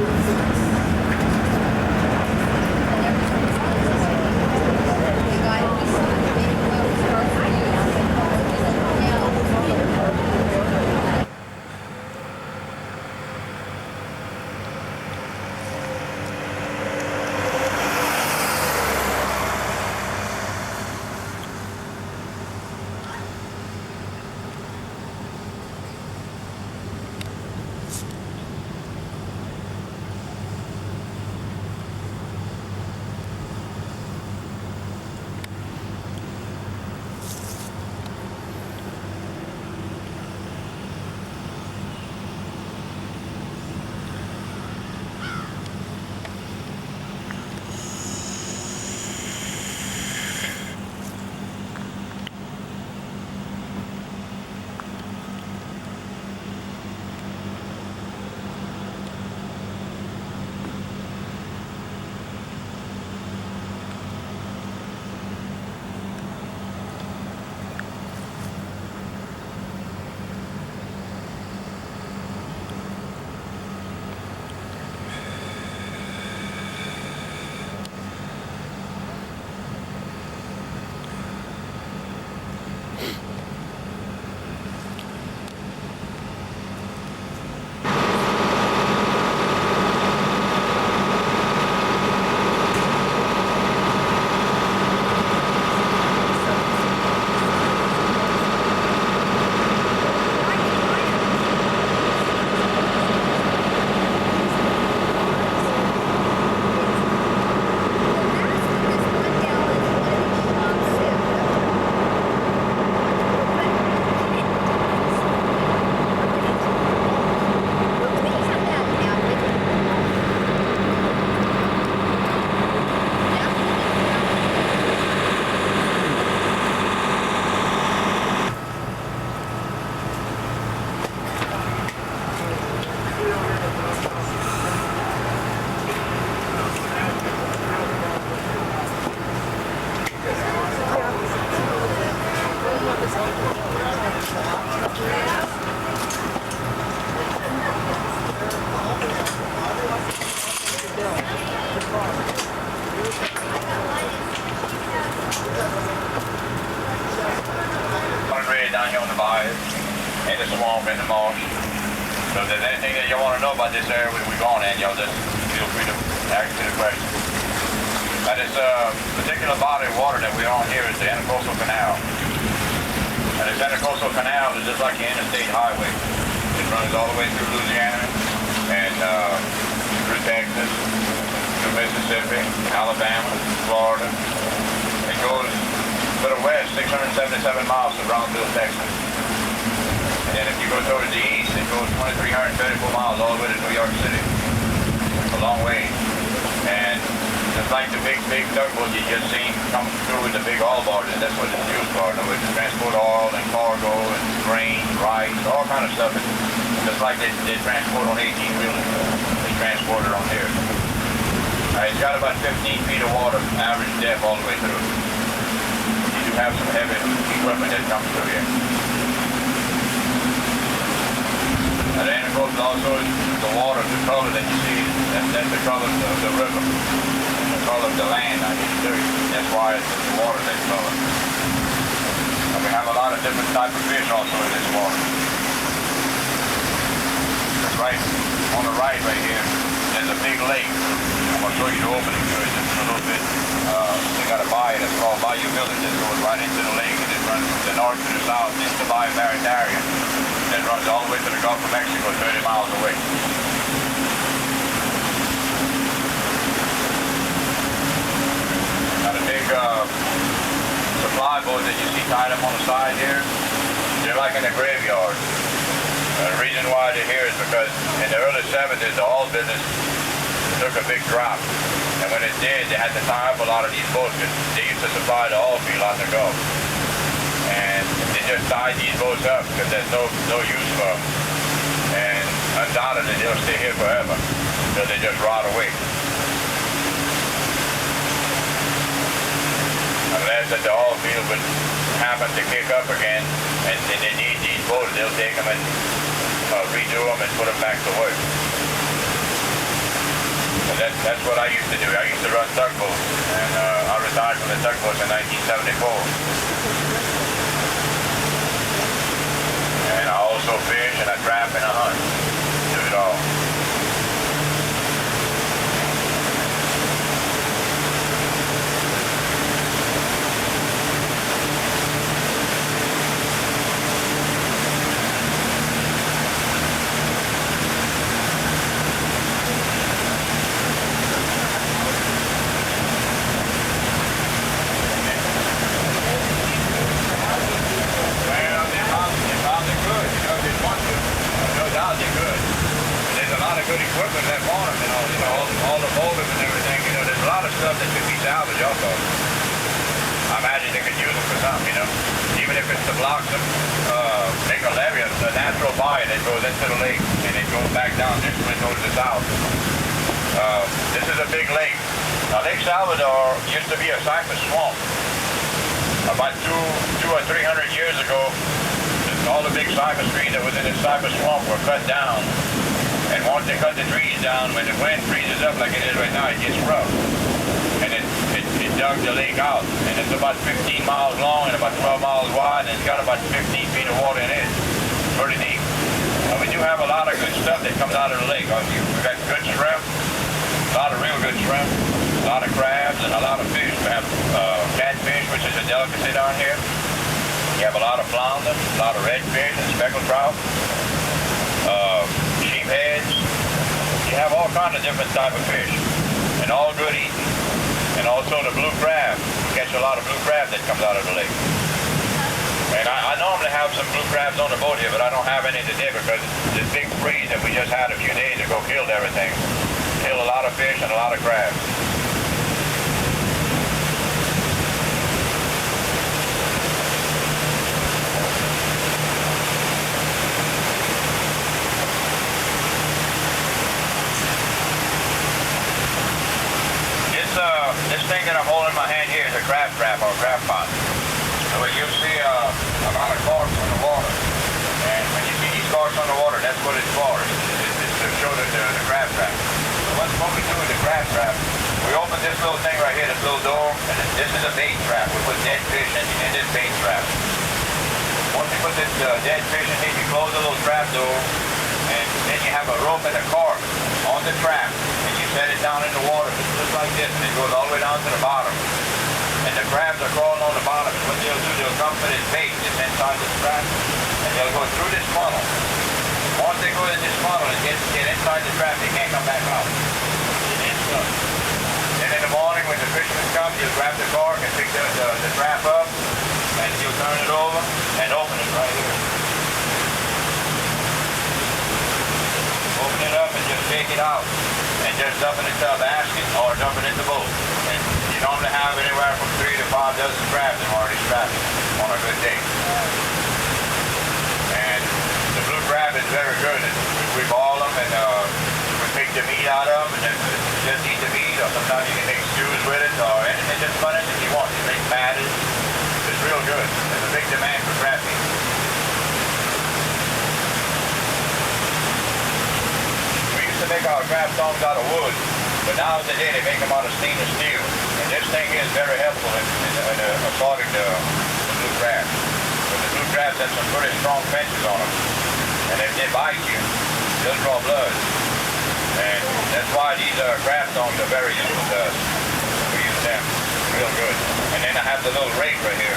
the swamp and the marsh. So if there's anything that you want to know about this area we're going in, y'all just feel free to ask me the question. Now this particular body of water that we're on here is the Intercoastal Canal. And this Intercoastal Canal is just like the interstate highway. It runs all the way through Louisiana and through Texas, through Mississippi, Alabama, Florida. It goes to the west, 677 miles to Brownsville, Texas. And then if you go towards the east, it goes 2,334 miles all the way to New York City. A long way. And just like the big tugboat you just seen come through with the big oil barges, that's what it's used for. In other words, to transport oil and cargo and grain, rice, all kind of stuff. Just like they transport on 18-wheelers, they transport it on here. It's got about 15 feet of water, average depth all the way through. You do have some heavy equipment that comes through here. Now the Intercoastal also is the water, the color that you see, that's the color of the river. The color of the land, I can tell you. That's why it's the water that color. And we have a lot of different types of fish also in this water. That's right, on the right here, there's a big lake. I'm going to show you the opening to it just in a little bit. They got a bayou that's called Bayou Village that goes right into the lake and it runs from the north to the south into Bayou Barataria. That runs all the way to the Gulf of Mexico, 30 miles away. Now the big supply boats that you see tied up on the side here, they're like in a graveyard. The reason why they're here is because in the early 70s, the oil business took a big drop. And when it did, they had to tie up a lot of these boats because they used to supply the oil field on the Gulf. And they just tied these boats up because there's no use for them. And undoubtedly, they'll stay here forever until they just rot away. Unless that the oil field would happen to kick up again and they need these boats, they'll take them and redo them and put them back to work. So that's what I used to do. I used to run tugboats, and I retired from the tugboats in 1974. And I also fish and I trap and I hunt. Do it all. Good equipment at that bottom, all the motors and everything, there's a lot of stuff that could be salvaged also. I imagine they could use them for something, even if it's to block them, make a levee, a natural bayou that goes into the lake and it goes back down just when it goes to the south. This is a big lake. Now Lake Salvador used to be a cypress swamp. About 200 or 300 years ago, all the big cypress trees that was in this cypress swamp were cut down. And once they cut the trees down, when the wind freezes up like it is right now, it gets rough. And it dug the lake out. And it's about 15 miles long and about 12 miles wide, and it's got about 15 feet of water in it. It's pretty deep. And we do have a lot of good stuff that comes out of the lake. We've got good shrimp, a lot of real good shrimp, a lot of crabs, and a lot of fish. We have catfish, which is a delicacy down here. You have a lot of flounder, a lot of redfish and speckled trout. Sheepheads. You have all kinds of different type of fish, and all good eating. And also the blue crab. You catch a lot of blue crab that comes out of the lake. And I normally have some blue crabs on the boat here, but I don't have any today because this big freeze that we just had a few days ago killed everything. Killed a lot of fish and a lot of crabs. This thing that I'm holding in my hand here is a crab trap or a crab pot. So you'll see a lot of corks on the water. And when you see these corks on the water, that's what it's for. It's to show the crab trap. So what we do with the crab trap, we open this little thing right here, this little door, and this is a bait trap. We put dead fish in this bait trap. Once you put this dead fish in here, you close the little trap door, and then you have a rope and a cork on the trap, and you set it down in the water just like this, and it goes all the way down to the bottom. And the crabs are crawling on the bottom, and what they'll do, they'll come for this bait that's inside this trap, and they'll go through this funnel. Once they go in this funnel and get inside the trap, they can't come back out. Then in the morning when the fishermen come, you'll grab the cork and pick the trap up, and you'll turn it over and open it right here. Open it up and just take it out, and just dump it into a basket or dump it in the boat. And you normally have anywhere from 3 to 5 dozen crabs in already strapped on a good day. And the blue crab is very good. We boil them and we take the meat out of them, and then just eat the meat, or sometimes you can make stews with it, or anything, just about anything you want. You make patties. It's real good. There's a big demand for crab meat. We used to make our crab tongues out of wood, but now today they make them out of stainless steel. And this thing is very helpful in assaulting the blue crab. But the blue crabs have some pretty strong fences on them, and if they bite you, they'll draw blood. And that's why these crab tongues are very useful to us. We use them real good. And then I have the little rig right here.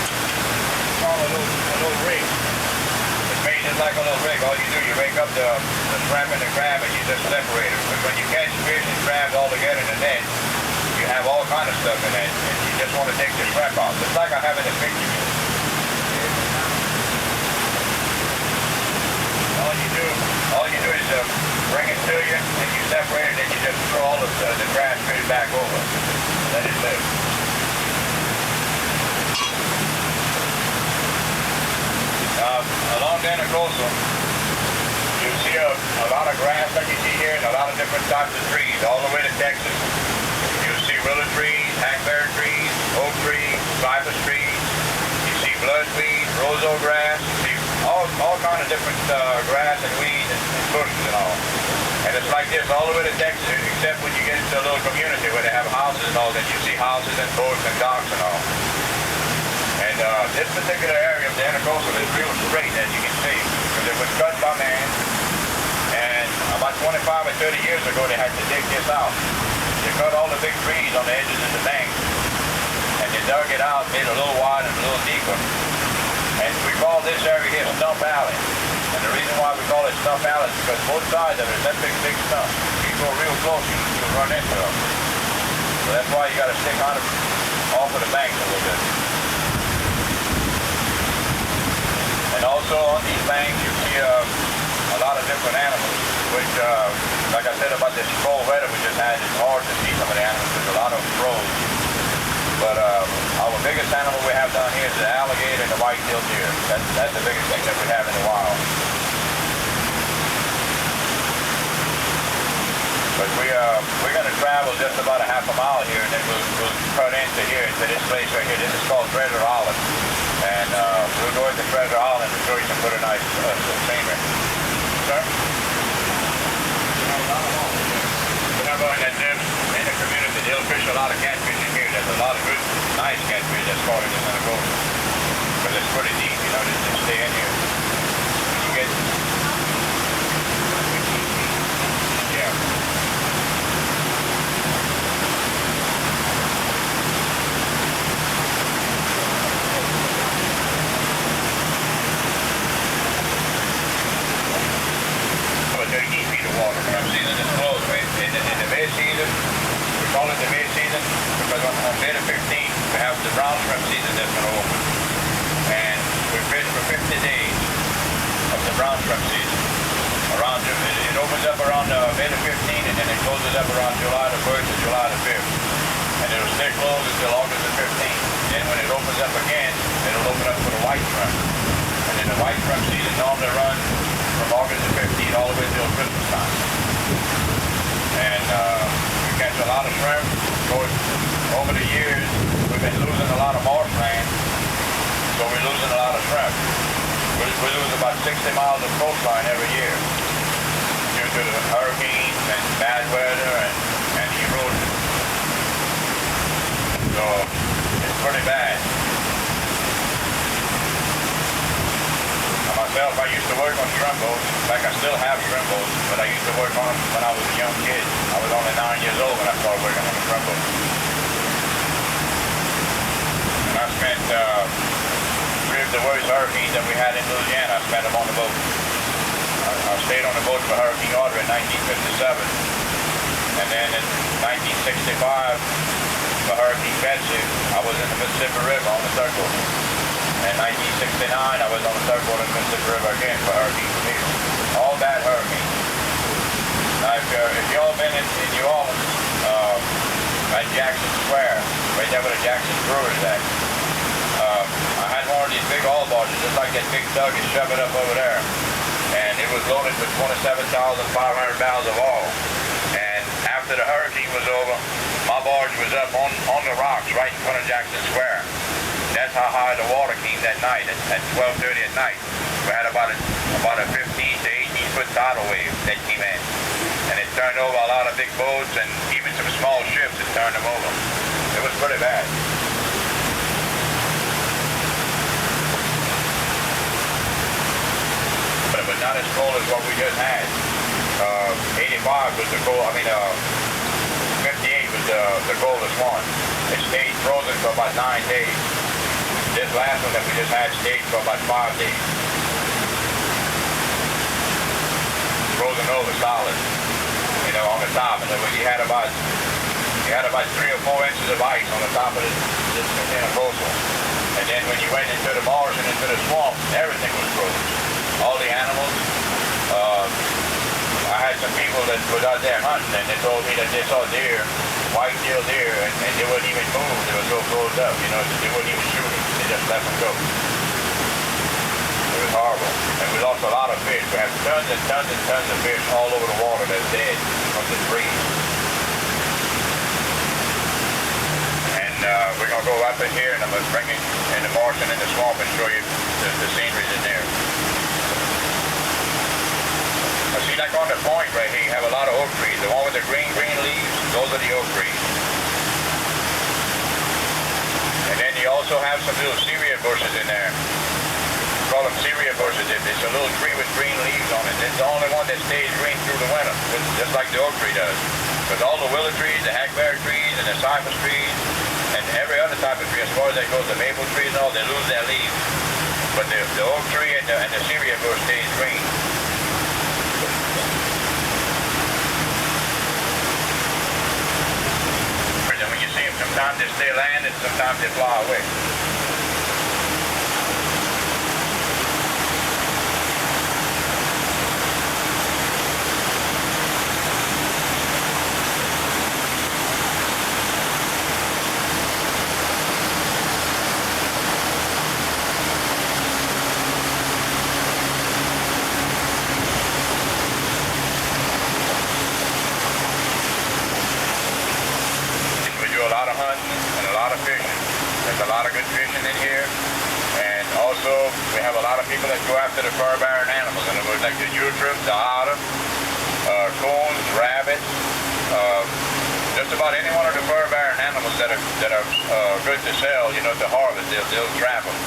It's called a little rig. It's made just like a little rig. All you do, you rake up the shrimp and the crab, and you just separate them. But when you catch fish and crabs all together in the net, you have all kind of stuff in it, and you just want to take the shrimp out. Just like I have in the picture. All you do is bring it to you, and you separate it, and you just throw all the trash fish back over. Let it live. Along the coastal, you see a lot of grass like you see here, and a lot of different types of trees, all the way to Texas. You'll see willow trees, hackberry trees, oak trees, cypress trees. You see bloodweed, roseau grass. You see all kind of different grass and weeds and bushes and all. And it's like this all the way to Texas, except when you get into a little community where they have houses and all, then you see houses and boats and docks and all. And this particular area of the Intercoastal is real straight, as you can see, because it was cut by man. And about 25 or 30 years ago, they had to dig this out. They cut all the big trees on the edges of the bank, and they dug it out, made it a little wide and a little deeper. And we call this area here Stump Alley. And the reason why we call it Stump Alley is because both sides of it is that big stump. If you go real close, you'll run into them. So that's why you got to stick on off of the banks a little bit. And also on these banks, you see a lot of different animals, which, like I said about this cold weather we just had, it's hard to see some of the animals. There's a lot of froze. But our biggest animal we have down here is the alligator and the white-tailed deer. That's the biggest thing that we have in the wild. But we're going to travel just about a half a mile here, and then we'll cut into here, to this place right here. This is called Treasure Island. And we'll go into Treasure Island and show you some pretty nice scenery. Sir? Whenever that lives in the community, they'll fish a lot of catfish in here. There's a lot of good, nice catfish that's caught in the Intercoastal. Because it's pretty deep, you know, they stay in here. You get... Yeah. But they're deep feet of water. When I'm season is closed, in the mid-season, we call it the mid-season because on May the 15th, we have the brown shrimp season that's going to open. And we fish for 50 days of the brown shrimp season. It opens up around May the 15th, and then it closes up around July the 1st to July the 5th. And it'll stay closed until August the 15th. Then when it opens up again, it'll open up for the white shrimp. And then the white shrimp season normally runs from August the 15th all the way till Christmas time. And we catch a lot of shrimp. Of course, over the years, we've been losing a lot of marshland, so we're losing a lot of shrimp. We lose about 60 miles of coastline every year due to the hurricanes and bad weather and erosion. So it's pretty bad. used to work on shrimp boats. In fact, I still have shrimp boats, but I used to work on them when I was a young kid. I was only 9 years old when I started working on a shrimp boat. And I spent 3 of the worst hurricanes that we had in Louisiana. I spent them on the boat. I stayed on the boat for Hurricane Audrey in 1957. And then in 1965, for Hurricane Betsy, I was in the Mississippi River on the tugboat. In 1969, I was on the tugboat in the Mississippi River again for Hurricane Camille. All bad hurricanes. Now, if y'all been in New Orleans, at Jackson Square, right there where the Jackson Brewery is at, I had one of these big oil barges, just like that big tug and shove it up over there. And it was loaded with 27,500 barrels of oil. And after the hurricane was over, my barge was up on the rocks right in front of Jackson Square. That's how high the water came that night at 12:30 at night. We had about a 15 to 18 foot tidal wave that came in. And it turned over a lot of big boats and even some small ships, it turned them over. It was pretty bad. But not as cold as what we just had. 85 was the cold, 58 was the coldest one. It stayed frozen for about 9 days. This last one that we just had stayed for about 5 days. Frozen over solid, on the top. And you had about 3 or 4 inches of ice on the top of this container coastal. And then when you went into the marsh and into the swamp, everything was frozen. All the animals. I had some people that was out there hunting, and they told me that they saw deer, white-tailed deer, and they wouldn't even move. They were so frozen up, they wouldn't even shoot them. They just let them go. It was horrible. And we lost a lot of fish. We had tons and tons and tons of fish all over the water that's dead from the freeze. And we're going to go up in here, and I'm going to bring it in the marsh and in the swamp and show you the scenery in there. See, like on the point right here, you have a lot of oak trees. The one with the green leaves, those are the oak trees. And then you also have some little cereal bushes in there. We call them cereal bushes. It's a little tree with green leaves on it. It's the only one that stays green through the winter, just like the oak tree does. Because all the willow trees, the hackberry trees, and the cypress trees, and every other type of tree, as far as that goes, the maple trees and all, they lose their leaves. But the oak tree and the cereal bush stays green. Sometimes they stay land and sometimes they fly away. There's a lot of good fishing in here, and also we have a lot of people that go after the fur-bearing animals, in other words, like the utrum, the otter, coons, rabbits, just about any one of the fur-bearing animals that are good to sell, to harvest, they'll trap them.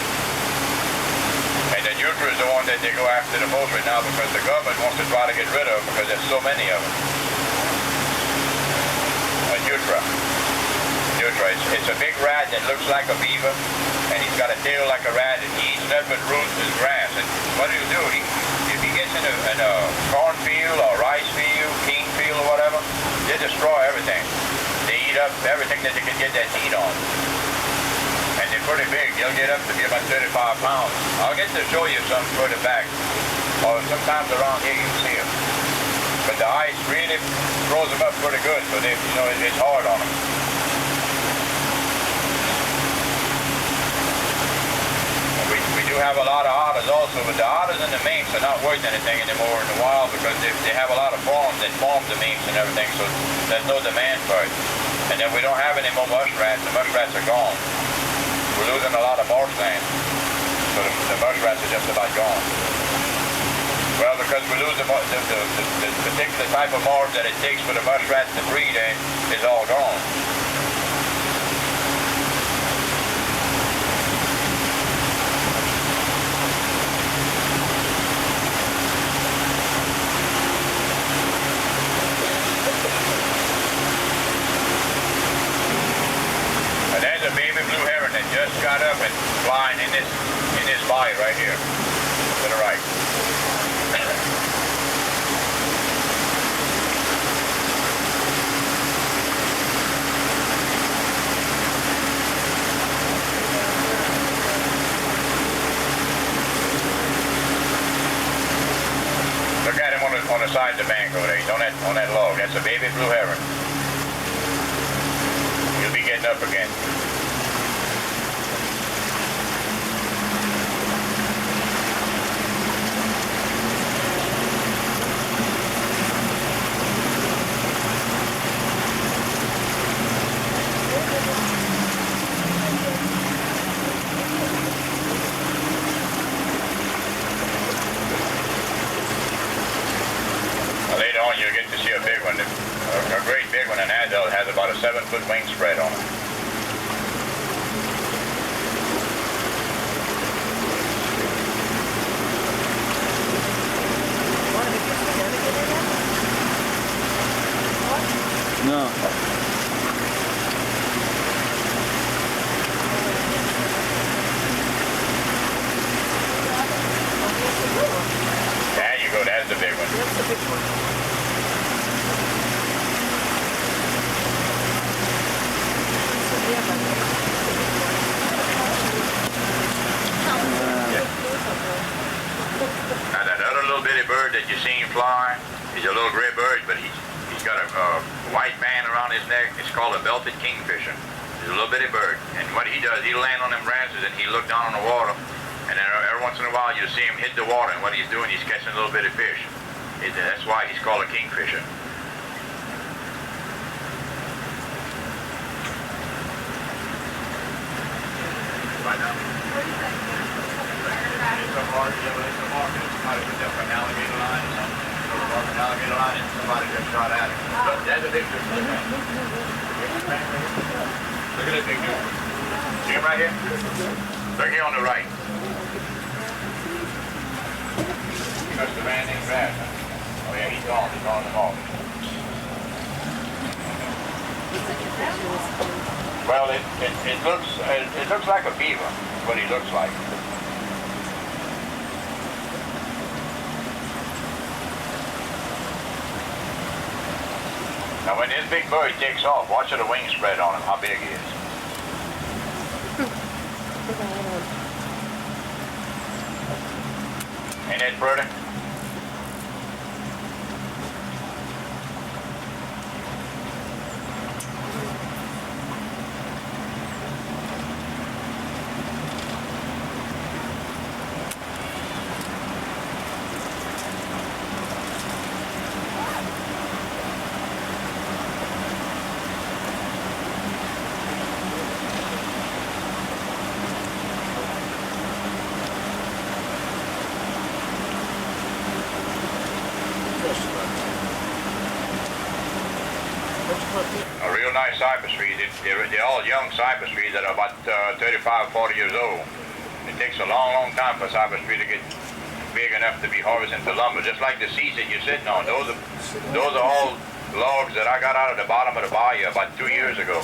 And the utrum is the one that they go after the most right now because the government wants to try to get rid of because there's so many of them. Utrum. It's a big rat that looks like a beaver, and he's got a tail like a rat, and he eats nothing but roots and grass. And what he'll do, if he gets in a cornfield or rice field, cane field or whatever, they destroy everything. They eat up everything that they can get their teeth on. And they're pretty big. They'll get up to be about 35 pounds. I'll get to show you some further back, or sometimes around here you can see them. But the ice really throws them up pretty good, so it's hard on them. We do have a lot of otters also, but the otters and the minks are not worth anything anymore in the wild because they have a lot of farms that farm the minks and everything, so there's no demand for it. And then we don't have any more muskrats. The muskrats are gone. We're losing a lot of marshland, so the muskrats are just about gone. Well, because we lose the particular type of marsh that it takes for the muskrats to breed in is all gone. just got up and flying in this body right here to the right. Look at him on the side of the bank over there. He's on that log. That's a baby blue heron. He'll be getting up again. Later on, you'll get to see a big one. A great big one, an adult has about a 7-foot wing spread on it. No. There you go, that's the big one. That's the big one. Now that other little bitty bird that you seen fly is a little gray bird, but he's got a white band around his neck. It's called a belted kingfisher. He's a little bitty bird, and what he does, he'll land on them branches and he'll look down on the water, and then every once in a while you'll see him hit the water, and what he's doing, he's catching a little bitty fish. That's why he's called a kingfisher. Right now. Somebody put up an alligator line or something. An alligator line and somebody just shot at it. But that's a big difference. Look at that big dude. See him right here? Look here on the right. That's the man named Brad. Oh yeah, he's gone. He's gone off. Well, it looks like a beaver. That's what he looks like. Now when this big bird takes off, watch the wing spread on him, how big he is. Ain't that pretty? A real nice cypress tree. They're all young cypress trees that are about 35, 40 years old. It takes a long, long time for a cypress tree to get big enough to be harvested for lumber. Just like the seats that you're sitting on. Those are all logs that I got out of the bottom of the bayou about 2 years ago.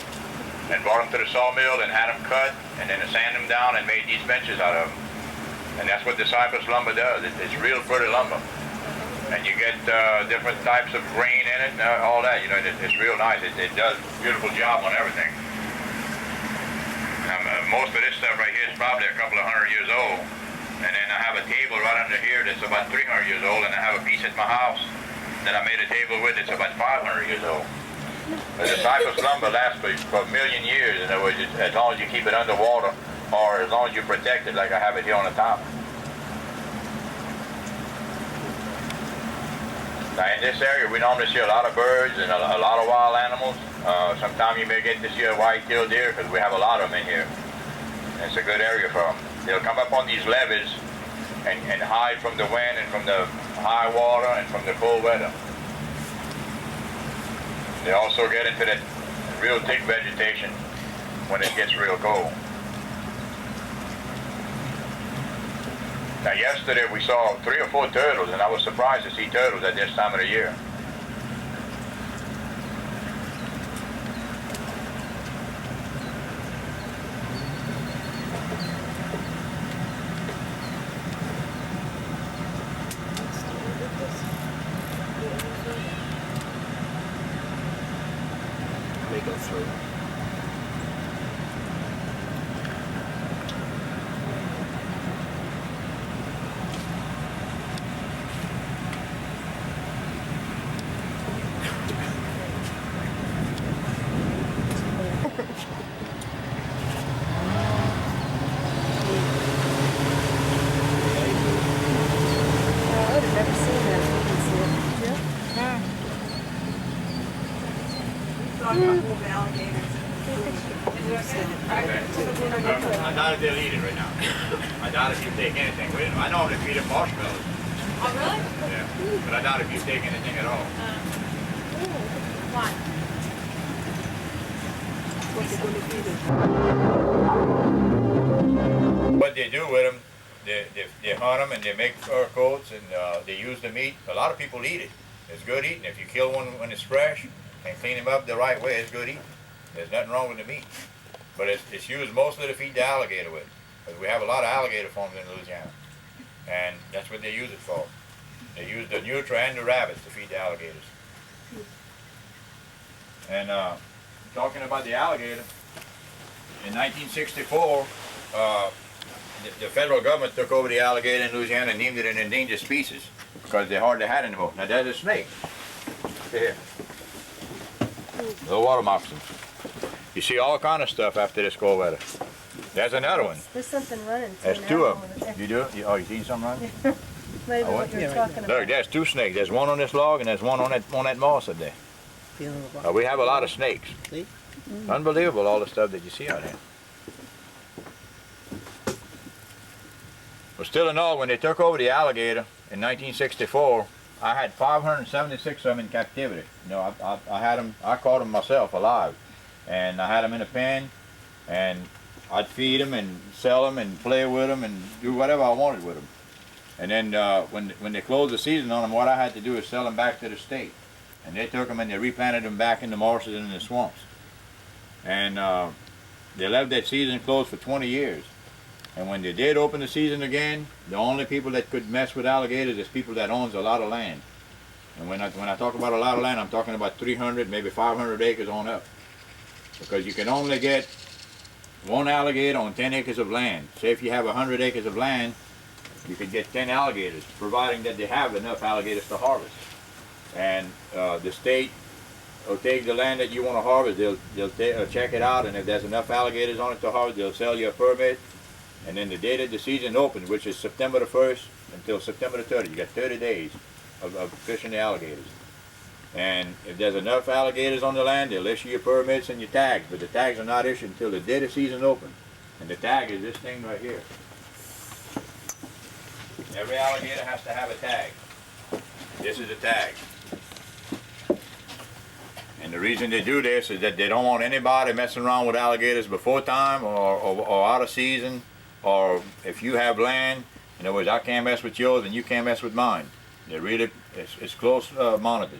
And brought them to the sawmill and had them cut and then sand them down and made these benches out of them. And that's what the cypress lumber does. It's real pretty lumber. And you get different types of grain in it and all that. You know, it's real nice. It does a beautiful job on everything. Most of this stuff right here is probably a couple of 100 years old. And then I have a table right under here that's about 300 years old, and I have a piece at my house that I made a table with that's about 500 years old. But the cypress lumber lasts for a million years. In other words, as long as you keep it underwater, or as long as you protect it, like I have it here on the top. Now in this area, we normally see a lot of birds and a lot of wild animals. Sometimes you may get to see a white-tailed deer because we have a lot of them in here. And it's a good area for them. They'll come up on these levees and hide from the wind and from the high water and from the cold weather. They also get into that real thick vegetation when it gets real cold. Now yesterday we saw 3 or 4 turtles, and I was surprised to see turtles at this time of the year. they go through. I doubt if they'll eat it right now. I doubt if you take anything with it. I know they feed them marshmallows. Oh, really? Yeah. But I doubt if you take anything at all. Why? What they do with them, they hunt them and they make fur coats and they use the meat. A lot of people eat it. It's good eating. If you kill one when it's fresh and clean him up the right way, it's good eating. There's nothing wrong with the meat. But it's used mostly to feed the alligator with. Because we have a lot of alligator farms in Louisiana. And that's what they use it for. They use the nutria and the rabbits to feed the alligators. And talking about the alligator, in 1964, the federal government took over the alligator in Louisiana and named it an endangered species because they hardly had anymore. Now there's a snake. Here. Little water moccasins. You see all kind of stuff after this cold weather. There's another one. There's something running. There's two of them. You do? Oh, you seen something running? Maybe what you're talking about. Look, there's two snakes. There's one on this log and there's one on that moss up there. We have a lot of snakes. Unbelievable, all the stuff that you see out here. But still in all, when they took over the alligator in 1964, I had 576 of them in captivity. You know, I had them, I caught them myself alive. And I had them in a pen, and I'd feed them and sell them and play with them and do whatever I wanted with them. And then when they closed the season on them, what I had to do is sell them back to the state. And they took them and they replanted them back in the marshes and in the swamps. And they left that season closed for 20 years. And when they did open the season again, the only people that could mess with alligators is people that owns a lot of land. And when I talk about a lot of land, I'm talking about 300, maybe 500 acres on up. Because you can only get one alligator on 10 acres of land. Say if you have 100 acres of land, you could get 10 alligators, providing that they have enough alligators to harvest. And the state will take the land that you want to harvest, they'll check it out, and if there's enough alligators on it to harvest, they'll sell you a permit. And then the day that the season opens, which is September the 1st until September the 30th, you got 30 days of fishing the alligators. And if there's enough alligators on the land, they'll issue your permits and your tags, but the tags are not issued until the day the season opens. And the tag is this thing right here. Every alligator has to have a tag. This is a tag. And the reason they do this is that they don't want anybody messing around with alligators before time or out of season, or if you have land, in other words, I can't mess with yours and you can't mess with mine. They're really, it's close monitored.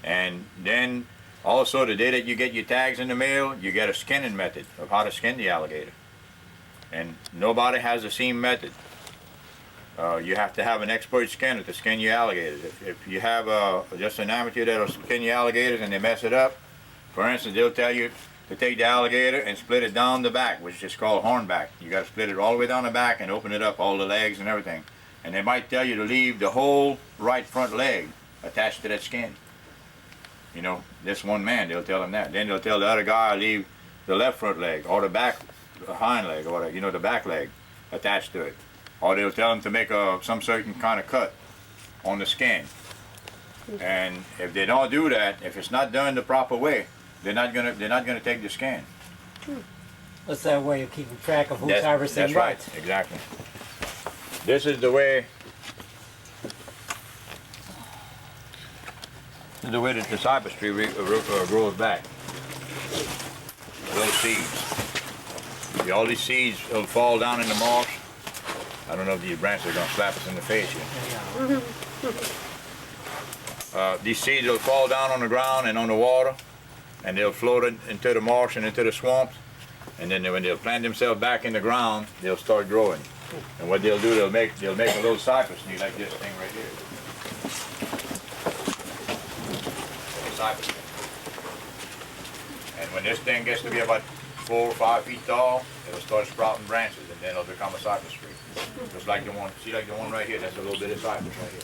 And then also the day that you get your tags in the mail, you get a skinning method of how to skin the alligator. And nobody has the same method. You have to have an expert skinner to skin your alligators. If you have just an amateur that'll skin your alligators and they mess it up, for instance, they'll tell you to take the alligator and split it down the back, which is called hornback. You got to split it all the way down the back and open it up, all the legs and everything. And they might tell you to leave the whole right front leg attached to that skin. You know, this one man, they'll tell him that. Then they'll tell the other guy leave the left front leg or the back hind leg, or you know, the back leg attached to it. Or they'll tell them to make some certain kind of cut on the skin. And if they don't do that, if it's not done the proper way, they're not gonna take the skin. What's that way of keeping track of who's harvesting what? That's right, exactly. This is the way. This is the way that the cypress tree grows back. Little seeds. See, all these seeds will fall down in the marsh. I don't know if these branches are going to slap us in the face here. These seeds will fall down on the ground and on the water, and they'll float into the marsh and into the swamps. And then when they'll plant themselves back in the ground, they'll start growing. And what they'll do, they'll make a little cypress tree like this thing right here. Cypress tree. when this thing gets to be about 4 or 5 feet tall, it'll start sprouting branches, and then it'll become a cypress tree. Just like the one, see, like the one right here. That's a little bit of cypress right here.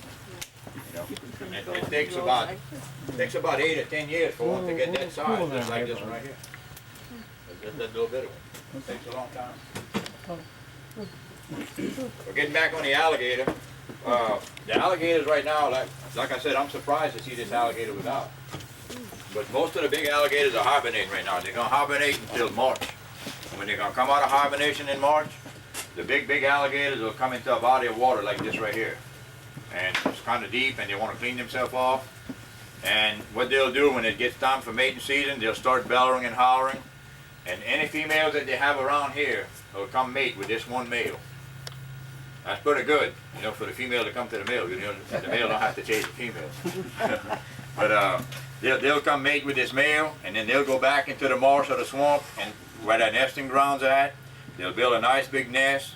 You know, and it takes about 8 or 10 years for one to get that size, just like this one right here. That's that little bit of one. It takes a long time. But getting back on the alligator, the alligators right now, like I said, I'm surprised to see this alligator without. But most of the big alligators are hibernating right now. They're going to hibernate until March. When they're going to come out of hibernation in March, the big alligators will come into a body of water like this right here. And it's kind of deep, and they want to clean themselves off. And what they'll do when it gets time for mating season, they'll start bellowing and hollering. And any females that they have around here will come mate with this one male. That's pretty good, you know, for the female to come to the male. You know, the male don't have to chase the female. But they'll come mate with this male, and then they'll go back into the marsh or the swamp, and where their nesting grounds are at, they'll build a nice big nest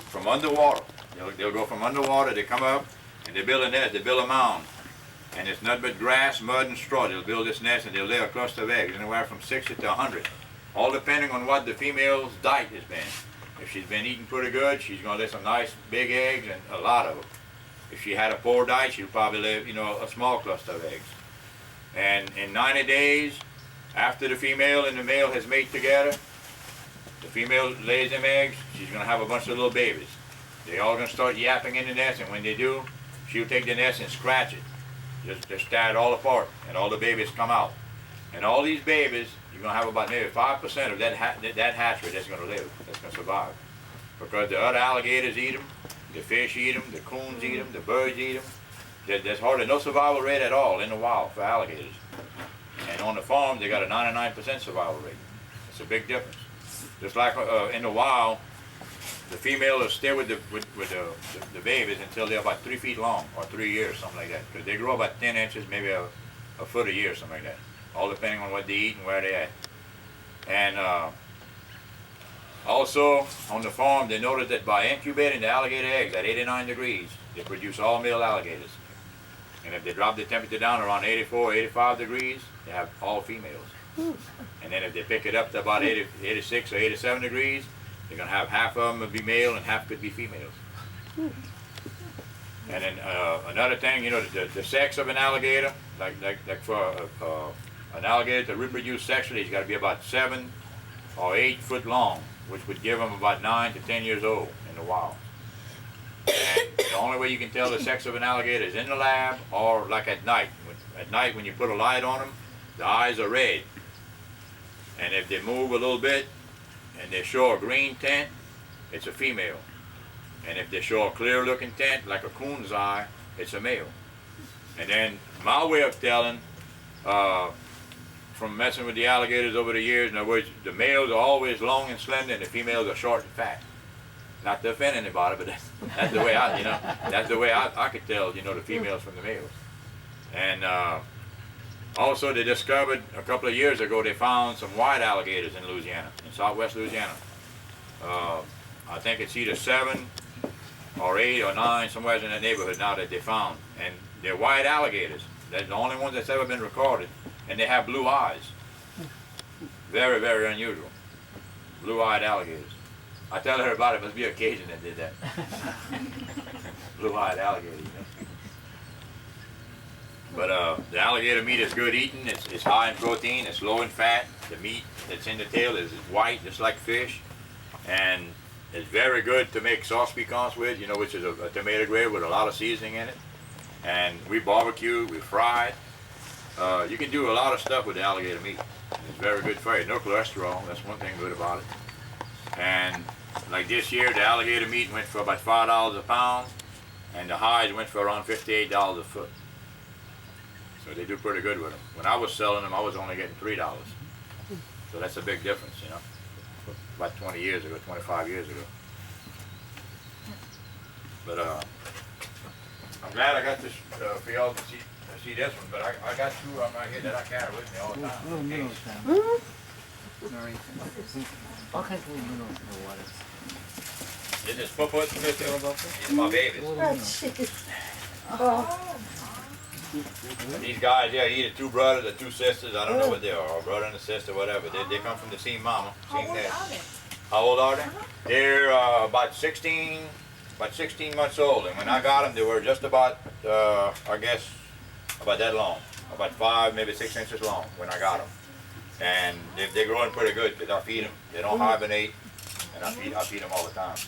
from underwater. They'll go from underwater, they come up, and they build a nest, they build a mound. And it's nothing but grass, mud, and straw. They'll build this nest, and they'll lay a cluster of eggs, anywhere from 60 to 100. All depending on what the female's diet has been. If she's been eating pretty good, she's going to lay some nice big eggs, and a lot of them. If she had a poor diet, she'll probably lay, you know, a small cluster of eggs. And in 90 days, after the female and the male has mated together, the female lays them eggs, she's going to have a bunch of little babies. They're all going to start yapping in the nest, and when they do, she'll take the nest and scratch it. Just tear it all apart, and all the babies come out. And all these babies, you're going to have about maybe 5% of that hatchery that's going to live, that's going to survive. Because the other alligators eat them, the fish eat them, the coons eat them, the birds eat them. There's hardly no survival rate at all in the wild for alligators. And on the farm, they got a 99% survival rate. It's a big difference. Just like in the wild, the female will stay with the babies until they're about 3 feet long, or 3 years, something like that. Because they grow about 10 inches, maybe a foot a year, something like that. All depending on what they eat and where they're at. And also, on the farm, they noticed that by incubating the alligator eggs at 89 degrees, they produce all male alligators. And if they drop the temperature down around 84, 85 degrees, they have all females. And then if they pick it up to about 86 or 87 degrees, they're going to have half of them would be male and half could be females. And then another thing, you know, the sex of an alligator, like for an alligator to reproduce sexually, he's got to be about 7 or 8 foot long, which would give him about 9 to 10 years old in the wild. And the only way you can tell the sex of an alligator is in the lab or like at night. At night when you put a light on them, the eyes are red. And if they move a little bit and they show a green tint, it's a female. And if they show a clear looking tint like a coon's eye, it's a male. And then my way of telling, from messing with the alligators over the years, in other words, the males are always long and slender and the females are short and fat. Not to offend anybody, but that's the way that's the way I could tell, you know, the females from the males. And also they discovered a couple of years ago, they found some white alligators in Louisiana, in southwest Louisiana. I think it's either 7 or 8 or 9, somewhere in that neighborhood now that they found. And they're white alligators. They're the only ones that's ever been recorded. And they have blue eyes. Very, very unusual. Blue-eyed alligators. I tell everybody it must be an occasion that did that. Blue-eyed alligator, you know. But the alligator meat is good eating. It's high in protein. It's low in fat. The meat that's in the tail is white, just like fish. And it's very good to make sauce picants with, you know, which is a tomato gravy with a lot of seasoning in it. And we barbecue, we fry it. You can do a lot of stuff with the alligator meat. It's very good for you. No cholesterol. That's one thing good about it. And like this year, the alligator meat went for about $5 a pound, and the hides went for around $58 a foot. So they do pretty good with them. When I was selling them, I was only getting $3. So that's a big difference, you know. About 20 years ago, 25 years ago. But I'm glad I got this for y'all to see this one. But I got 2 of them right here that I carry with me all the time. Little minerals down. All kinds of little minerals in the water. This is puput. These are my babies. Oh, jeez. Oh. These guys, yeah, either two brothers or two sisters. I don't know what they are, a brother and a sister, whatever. They come from the same mama, same dad. How old are they? They're about 16 months old. And when I got them, they were just about, I guess, about that long, about 5, maybe 6 inches long when I got them. And they're growing pretty good because I feed them. They don't hibernate, and I feed them all the time.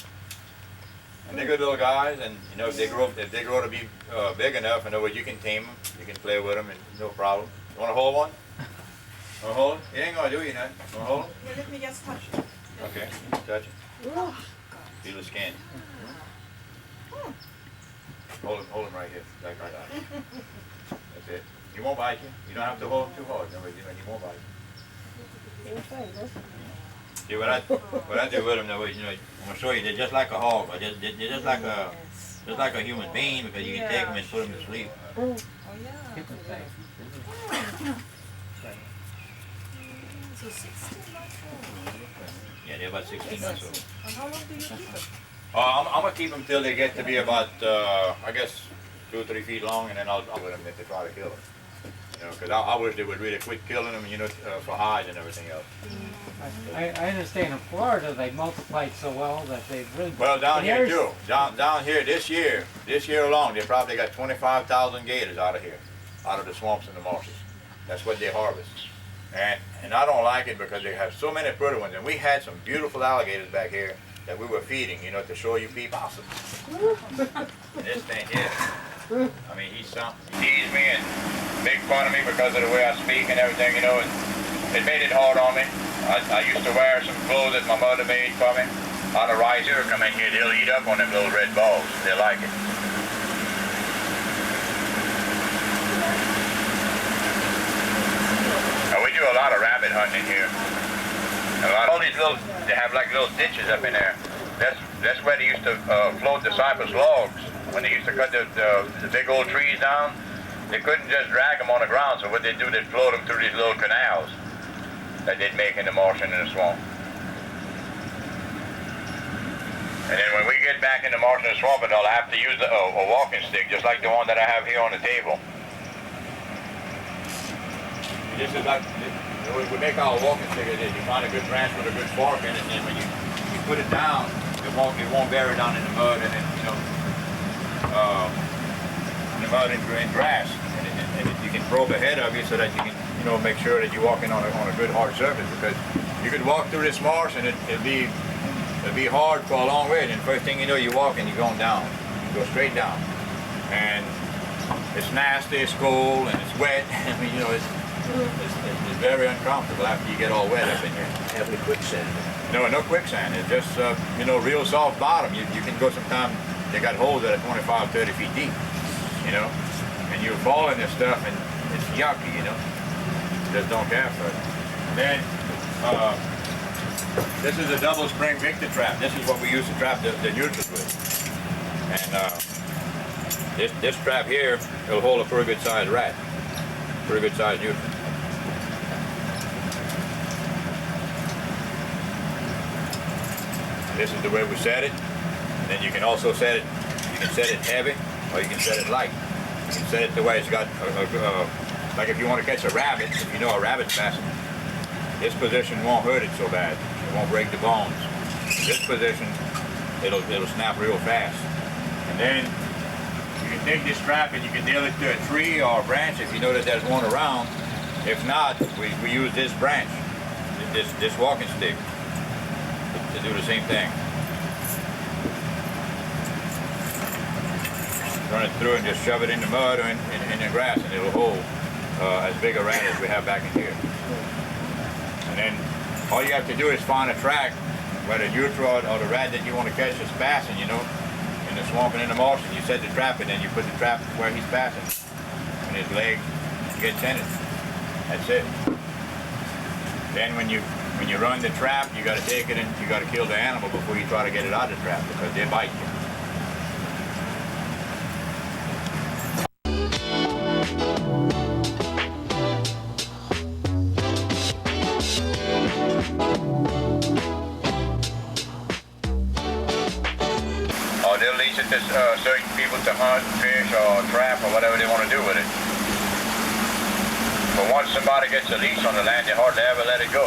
And they're good little guys, and you know if they grow to be big enough, in other words, you can tame them, you can play with them, and no problem. You want to hold one? Want to hold him? He ain't gonna do you nothing. Want to hold him? Yeah, let me just touch it. Okay, touch it. Feel the skin. Hold him right here, like that. That's it. He won't bite you. You don't have to hold him too hard. No, he won't bite you. See what I do with them, though, you know, I'm gonna show you. They're just like a hog, but they're just like a human being because you can take them and put them to sleep. Oh yeah. So 16 months old. Yeah, they're about 16 months old. And how long do you keep them? I'm gonna keep them till they get to be about, I guess, 2 or 3 feet long, and then I'll let them if they try to kill them. You know, because I wish they would really quit killing them, you know, for hides and everything else. I understand in Florida they multiplied so well that they really. Well, down here too. Down here this year alone, they probably got 25,000 gators out of here, out of the swamps and the marshes. That's what they harvest. And I don't like it because they have so many pretty ones. And we had some beautiful alligators back here that we were feeding, you know, to show you people. Awesome. This thing here, I mean, he's something. He teased me and make fun of me because of the way I speak and everything, you know, and it made it hard on me. I used to wear some clothes that my mother made for me. On the rice here, come in here, they'll eat up on them little red balls. They like it. Now, we do a lot of rabbit hunting here. All these little, they have like little ditches up in there. That's where they used to float the cypress logs. When they used to cut the big old trees down, they couldn't just drag them on the ground, so what they'd do, they'd float them through these little canals that they'd make in the marsh and in the swamp. And then when we get back in the marsh and the swamp, I'll have to use a walking stick, just like the one that I have here on the table. This is like, we make our walking stick, you find a good branch with a good fork in it, and then when you put it down, it won't bury down in the mud and then, you know, in the mud and grass. And you can probe ahead of you so that you can, you know, make sure that you're walking on a good hard surface, because you could walk through this marsh and it'd be hard for a long way, and then first thing you know, you're walking, you're going down. You go straight down. And it's nasty, it's cold, and it's wet. I mean, you know, it's very uncomfortable after you get all wet up in here. Heavily quicksand. No quicksand. It's just, you know, real soft bottom. You can go sometimes, they got holes that are 25, 30 feet deep, you know, and you fall in this stuff and it's yucky, you know. Just don't care for it. And then, this is a double spring Victor trap. This is what we use to trap the nutria with. And this trap here, it'll hold a pretty good sized rat. Pretty good sized nutria. This is the way we set it. And then you can also set it, you can set it heavy or you can set it light. You can set it the way it's got, like if you want to catch a rabbit, if you know a rabbit's fastened, this position won't hurt it so bad. It won't break the bones. This position, it'll snap real fast. And then you can take this trap and you can nail it to a tree or a branch if you know that there's one around. If not, we use this branch, this walking stick, to do the same thing. Run it through and just shove it in the mud or in the grass, and it'll hold as big a rat as we have back in here. And then all you have to do is find a track where the nutria or the rat that you want to catch is passing, you know, in the swamp and in the marsh, and you set the trap and then you put the trap where he's passing, and his leg gets in it. That's it. Then when you run the trap, you got to take it and you got to kill the animal before you try to get it out of the trap, because they bite you. They'll lease it to certain people to hunt, fish, or trap, or whatever they want to do with it. once somebody gets a lease on the land, they hardly ever let it go.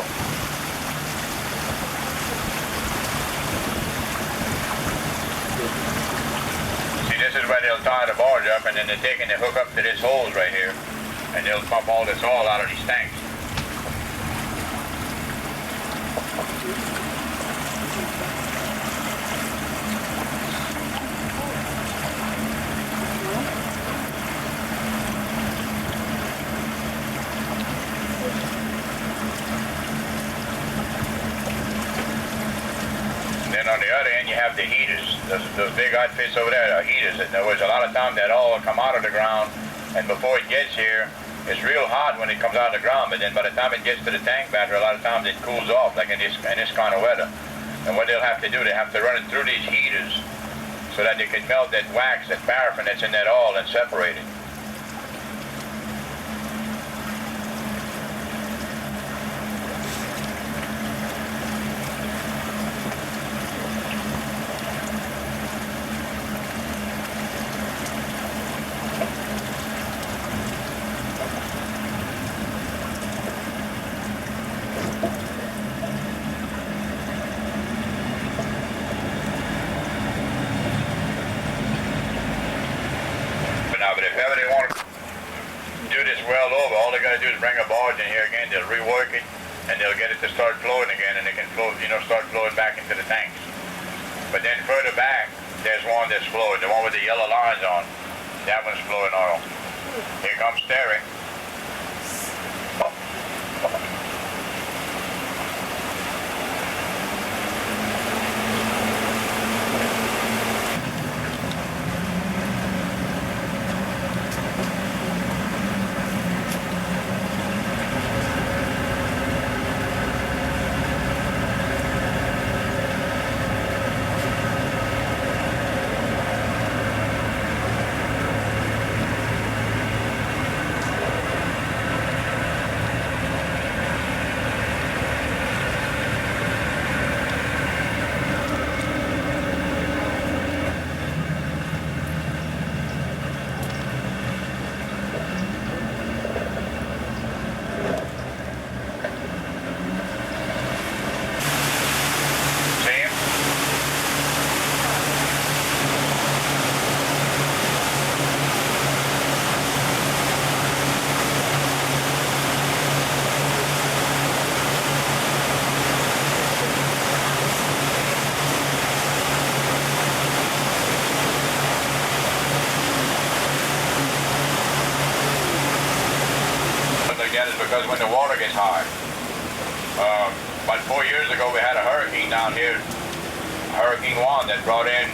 See, this is where they'll tie the barge up, and then they're taking the hook up to this hose right here, and they'll pump all this oil out of these tanks. On the other end, you have the heaters. Those big outfits over there are heaters. In other words, a lot of times that oil will come out of the ground, and before it gets here, it's real hot when it comes out of the ground, but then by the time it gets to the tank battery, a lot of times it cools off, like in this kind of weather. And what they'll have to do, they have to run it through these heaters so that they can melt that wax, that paraffin that's in that oil, and separate it. They'll rework it, and they'll get it to start flowing again, and it can flow, start flowing back into the tanks. But then further back, there's one that's flowing, the one with the yellow lines on. That one's flowing oil. Here comes Terry. Because when the water gets high, about 4 years ago we had a hurricane down here, Hurricane Juan, that brought in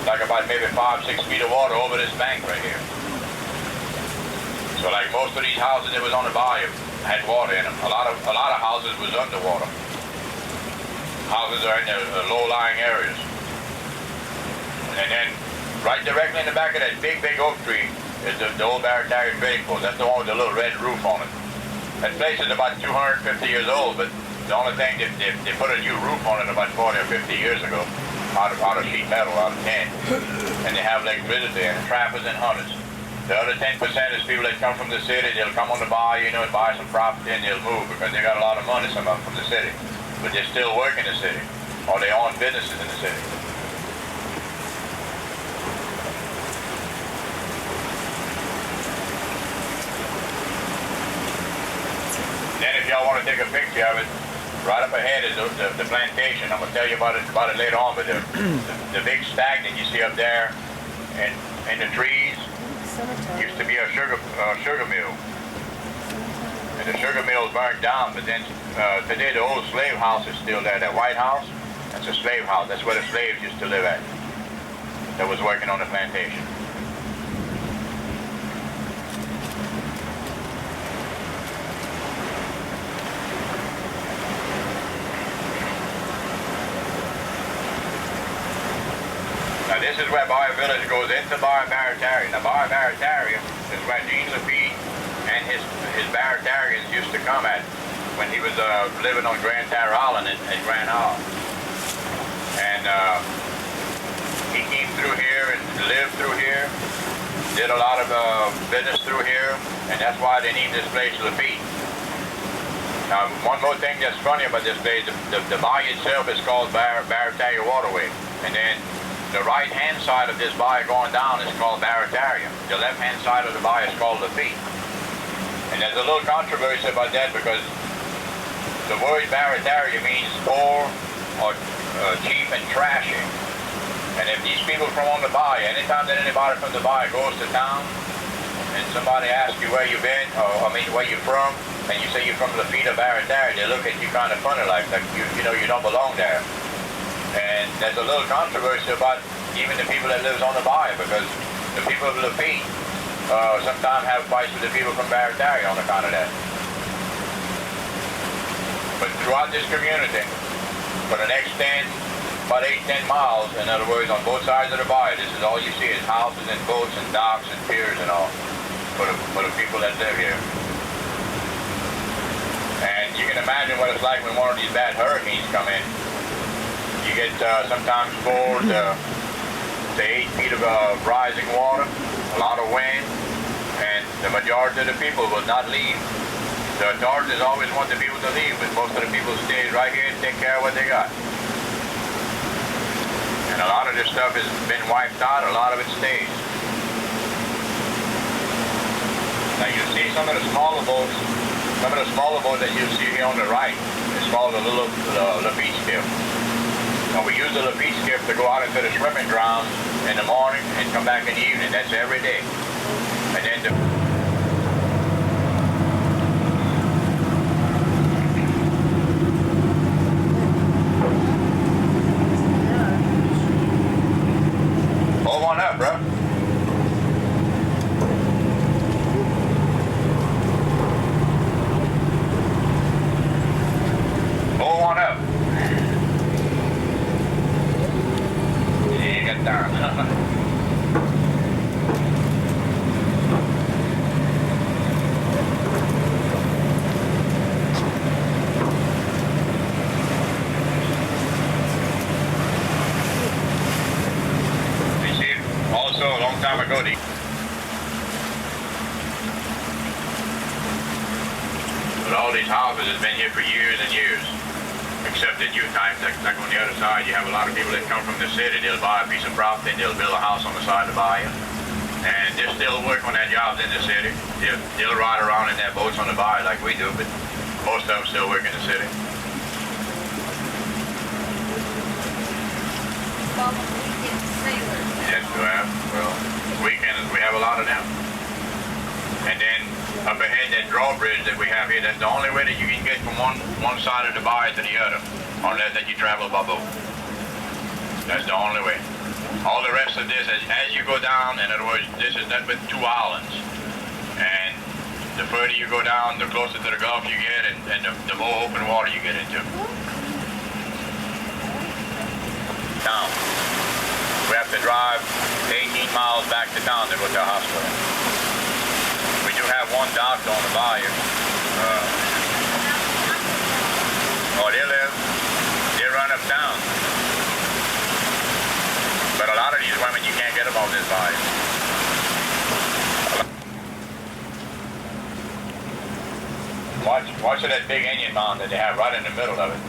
like about maybe 5-6 feet of water over this bank right here. So like most of these houses that was on the bayou had water in them. A lot of houses was underwater. Houses are in the low-lying areas. And then right directly in the back of that big oak tree is the old Barataria trading post. That's the one with the little red roof on it. That place is about 250 years old, but the only thing, they put a new roof on it about 40 or 50 years ago, out of sheet metal, out of tin. And they have electricity and trappers and hunters. The other 10% is people that come from the city. They'll come on the bayou, and buy some property, and they'll move because they got a lot of money, some of them from the city. But they still work in the city, or they own businesses in the city. Then if y'all want to take a picture of it, right up ahead is the plantation. I'm going to tell you about it later on, but the big stag that you see up there and the trees used to be a sugar mill. And the sugar mill burned down, but then today the old slave house is still there. That White House, that's a slave house. That's where the slaves used to live at that was working on the plantation. Now this is where Bayou Village goes into Bayou Barataria. Now Bayou Barataria is where Gene Lafitte and his Baratarians used to come at when he was living on Grand Terre Island at Grand Isle. And he came through here and lived through here. did a lot of business through here, and that's why they named this place Lafitte. One more thing that's funny about this place, the bayou itself is called Barataria Waterway, and then the right-hand side of this bayou going down is called Barataria. The left-hand side of the bayou is called Lafitte. And there's a little controversy about that because the word Barataria means poor or cheap and trashy. And if these people from on the bayou, anytime that anybody from the bayou goes to town and somebody asks you where you've been, or where you're from, and you say you're from Lafitte or Barataria, they look at you kind of funny, like you know you don't belong there. And there's a little controversy about even the people that lives on the bayou, because the people of Lafitte sometimes have fights with the people from Barataria on account of that. But throughout this community, for the next about 8-10 miles, in other words, on both sides of the bayou, this is all you see is houses and boats and docks and piers and all for the people that live here. And you can imagine what it's like when one of these bad hurricanes come in. You get sometimes 4 to 8 feet of rising water, a lot of wind, and the majority of the people will not leave. The authorities always want the people to leave, but most of the people stay right here and take care of what they got. And a lot of this stuff has been wiped out, a lot of it stays. Now you see some of the smaller boats that you see here on the right, it's called the little Lafitte skiff. Now we use the Lafitte skiff to go out into the swimming grounds in the morning and come back in the evening. That's every day. And then hold on up, bro. Hold on up. Yeah, you got down. A long time ago, but all these houses have been here for years and years, except at new times, like on the other side, you have a lot of people that come from the city. They'll buy a piece of property and they'll build a house on the side of the bayou, and they still work on their jobs in the city. They'll ride around in their boats on the bayou like we do, but most of them still work in the city. Yes, we have. Well, weekends we have a lot of them. And then up ahead, that drawbridge that we have here, that's the only way that you can get from one side of the bayou to the other, unless that you travel by boat. That's the only way. All the rest of this, as you go down, in other words, this is nothing but 2 islands. And the further you go down, the closer to the Gulf you get, and the more open water you get into. Town. We have to drive 18 miles back to town to go to the hospital. We do have one doctor on the bayou. They run uptown. But a lot of these women, you can't get them on this bayou. Watch that big Indian mound that they have right in the middle of it.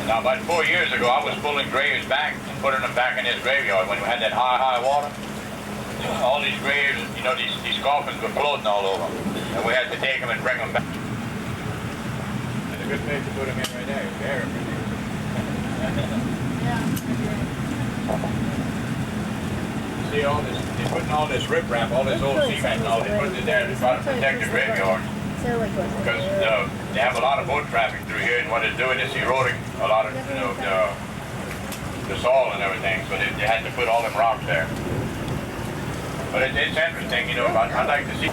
Now, about 4 years ago, I was pulling graves back and putting them back in this graveyard when we had that high water. All these graves, you know, these coffins were floating all over, and we had to take them and bring them back. It's a good place to put them in right there. Very See all this? They're putting all this riprap, all this old cement, and all they put it there to try to protect the graveyard. Because they have a lot of boat traffic through here, and what it's doing is eroding a lot of the soil and everything. So they had to put all them rocks there. But it's interesting, you know. I'd like to see.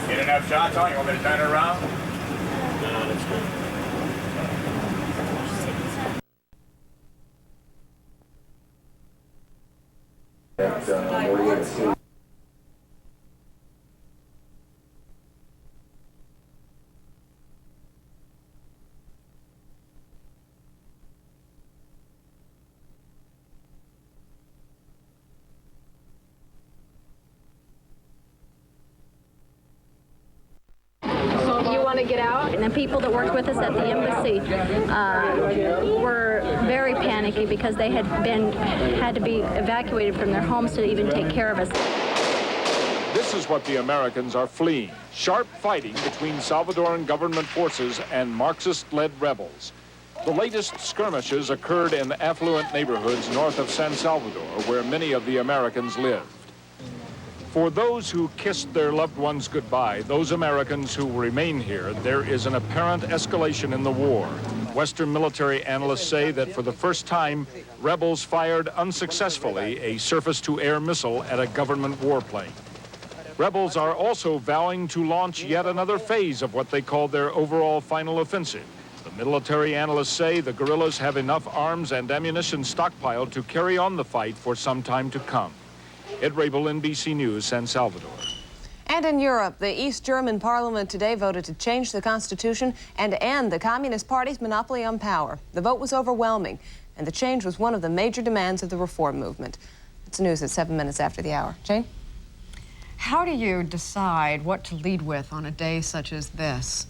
Get enough shots on? You want me to turn it around? No, that's good. get out, and the people that worked with us at the embassy were very panicky because they had to be evacuated from their homes to even take care of us. This is what the Americans are fleeing. Sharp fighting between Salvadoran government forces and Marxist-led rebels. The latest skirmishes occurred in affluent neighborhoods north of San Salvador, where many of the Americans lived. For those who kissed their loved ones goodbye, those Americans who remain here, there is an apparent escalation in the war. Western military analysts say that for the first time, rebels fired unsuccessfully a surface-to-air missile at a government warplane. Rebels are also vowing to launch yet another phase of what they call their overall final offensive. The military analysts say the guerrillas have enough arms and ammunition stockpiled to carry on the fight for some time to come. Ed Rabel, NBC News, San Salvador. And in Europe, the East German parliament today voted to change the constitution and end the Communist Party's monopoly on power. The vote was overwhelming, and the change was one of the major demands of the reform movement. It's news at 7 minutes after the hour. Jane? How do you decide what to lead with on a day such as this?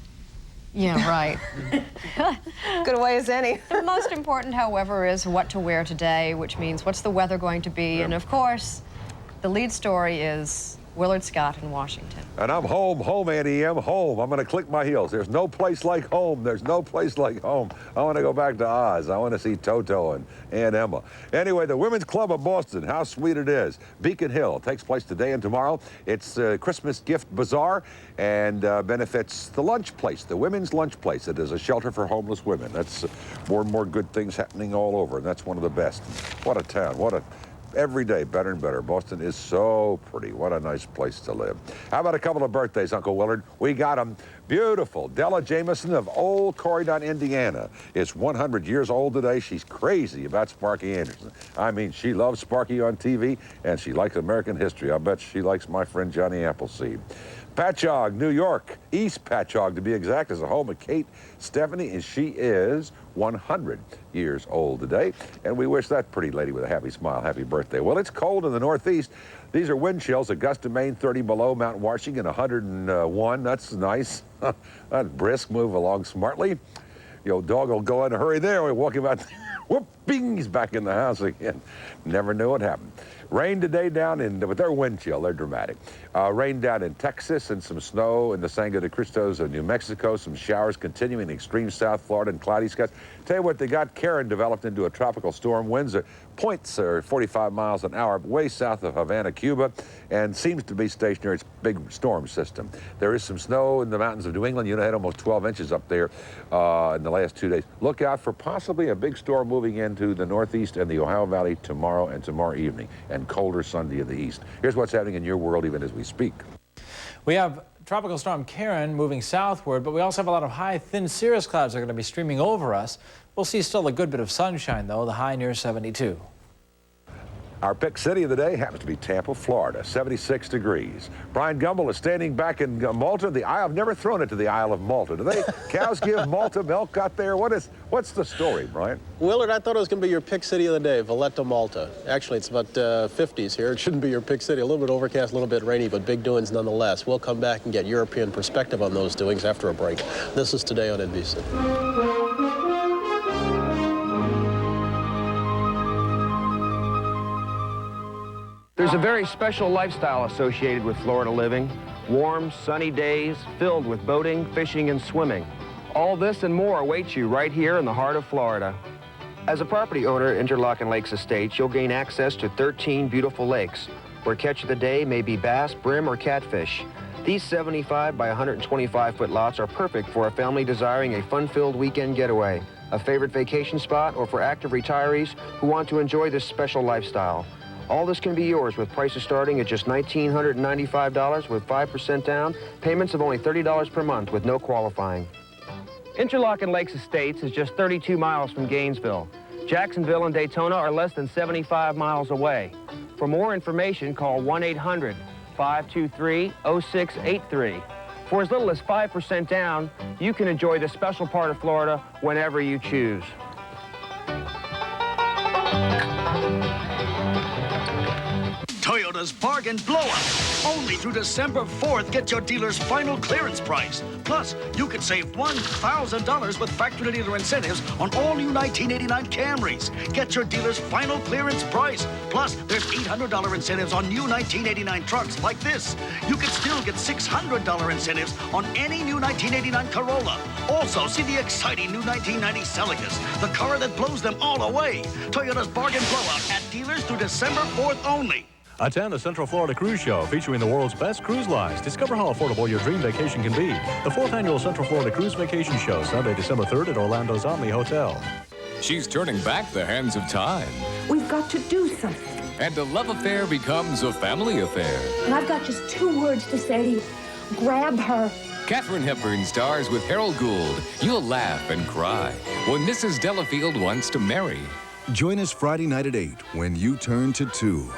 Yeah, right. Good a way as any. The most important, however, is what to wear today, which means what's the weather going to be. And of course, the lead story is Willard Scott in Washington. And I'm home, Annie M, home. I'm going to click my heels. There's no place like home. There's no place like home. I want to go back to Oz. I want to see Toto and Aunt Emma. Anyway, the Women's Club of Boston, how sweet it is. Beacon Hill takes place today and tomorrow. It's a Christmas gift bazaar and benefits the lunch place, the women's lunch place. It is a shelter for homeless women. That's more and more good things happening all over, and that's one of the best. What a town. Every day, better and better. Boston is so pretty. What a nice place to live. How about a couple of birthdays, Uncle Willard? We got them. Beautiful. Della Jameson of Old Corydon, Indiana is 100 years old today. She's crazy about Sparky Anderson. I mean, she loves Sparky on TV, and she likes American history. I bet she likes my friend Johnny Appleseed. Patchogue, New York, East Patchogue to be exact, is the home of Kate Stephanie, and she is 100 years old today. And we wish that pretty lady with a happy smile happy birthday. Well, it's cold in the Northeast. These are wind chills. Augusta, Maine, 30 below. Mount Washington, 101. That's nice. That's brisk. Move along smartly. The old dog will go in a hurry there. We're walking about. Whoop, bing, he's back in the house again. Never knew what happened. Rain today down in, with their wind chill, they're dramatic. Rain down in Texas and some snow in the Sangre de Cristos of New Mexico. Some showers continuing in extreme South Florida and cloudy skies. Tell you what, they got Karen developed into a tropical storm. Winds are points are 45 miles an hour, way south of Havana, Cuba, and seems to be stationary. It's a big storm system. There is some snow in the mountains of New England. You know, had almost 12 inches up there in the last 2 days. Look out for possibly a big storm moving into the Northeast and the Ohio Valley tomorrow and tomorrow evening, and colder Sunday in the east. Here's what's happening in your world even as we speak. We have Tropical Storm Karen moving southward, but we also have a lot of high, thin cirrus clouds that are going to be streaming over us. We'll see still a good bit of sunshine, though, the high near 72. Our pick city of the day happens to be Tampa, Florida, 76 degrees. Brian Gumbel is standing back in Malta. I've never thrown it to the Isle of Malta. Do they cows give Malta milk out there? What's the story, Brian? Willard, I thought it was going to be your pick city of the day, Valletta, Malta. Actually, it's about 50s here. It shouldn't be your pick city. A little bit overcast, a little bit rainy, but big doings nonetheless. We'll come back and get European perspective on those doings after a break. This is Today on NBC. There's a very special lifestyle associated with Florida living. Warm, sunny days filled with boating, fishing, and swimming. All this and more awaits you right here in the heart of Florida. As a property owner at Interlochen Lakes Estates, you'll gain access to 13 beautiful lakes, where catch of the day may be bass, brim, or catfish. These 75 by 125-foot lots are perfect for a family desiring a fun-filled weekend getaway, a favorite vacation spot, or for active retirees who want to enjoy this special lifestyle. All this can be yours with prices starting at just $1,995 with 5% down, payments of only $30 per month with no qualifying. Interlochen Lakes Estates is just 32 miles from Gainesville. Jacksonville and Daytona are less than 75 miles away. For more information, call 1-800-523-0683. For as little as 5% down, you can enjoy this special part of Florida whenever you choose. Toyota Toyota's Bargain Blowout. Only through December 4th, get your dealer's final clearance price. Plus, you could save $1,000 with factory dealer incentives on all new 1989 Camrys. Get your dealer's final clearance price. Plus, there's $800 incentives on new 1989 trucks like this. You could still get $600 incentives on any new 1989 Corolla. Also, see the exciting new 1990 Celica, the car that blows them all away. Toyota's Bargain Blowout at dealers through December 4th only. Attend the Central Florida Cruise Show featuring the world's best cruise lines. Discover how affordable your dream vacation can be. The 4th Annual Central Florida Cruise Vacation Show, Sunday, December 3rd at Orlando's Omni Hotel. She's turning back the hands of time. We've got to do something. And a love affair becomes a family affair. And I've got just 2 words to say to you. Grab her. Katharine Hepburn stars with Harold Gould. You'll laugh and cry when Mrs. Delafield wants to marry. Join us Friday night at 8 when you turn to 2.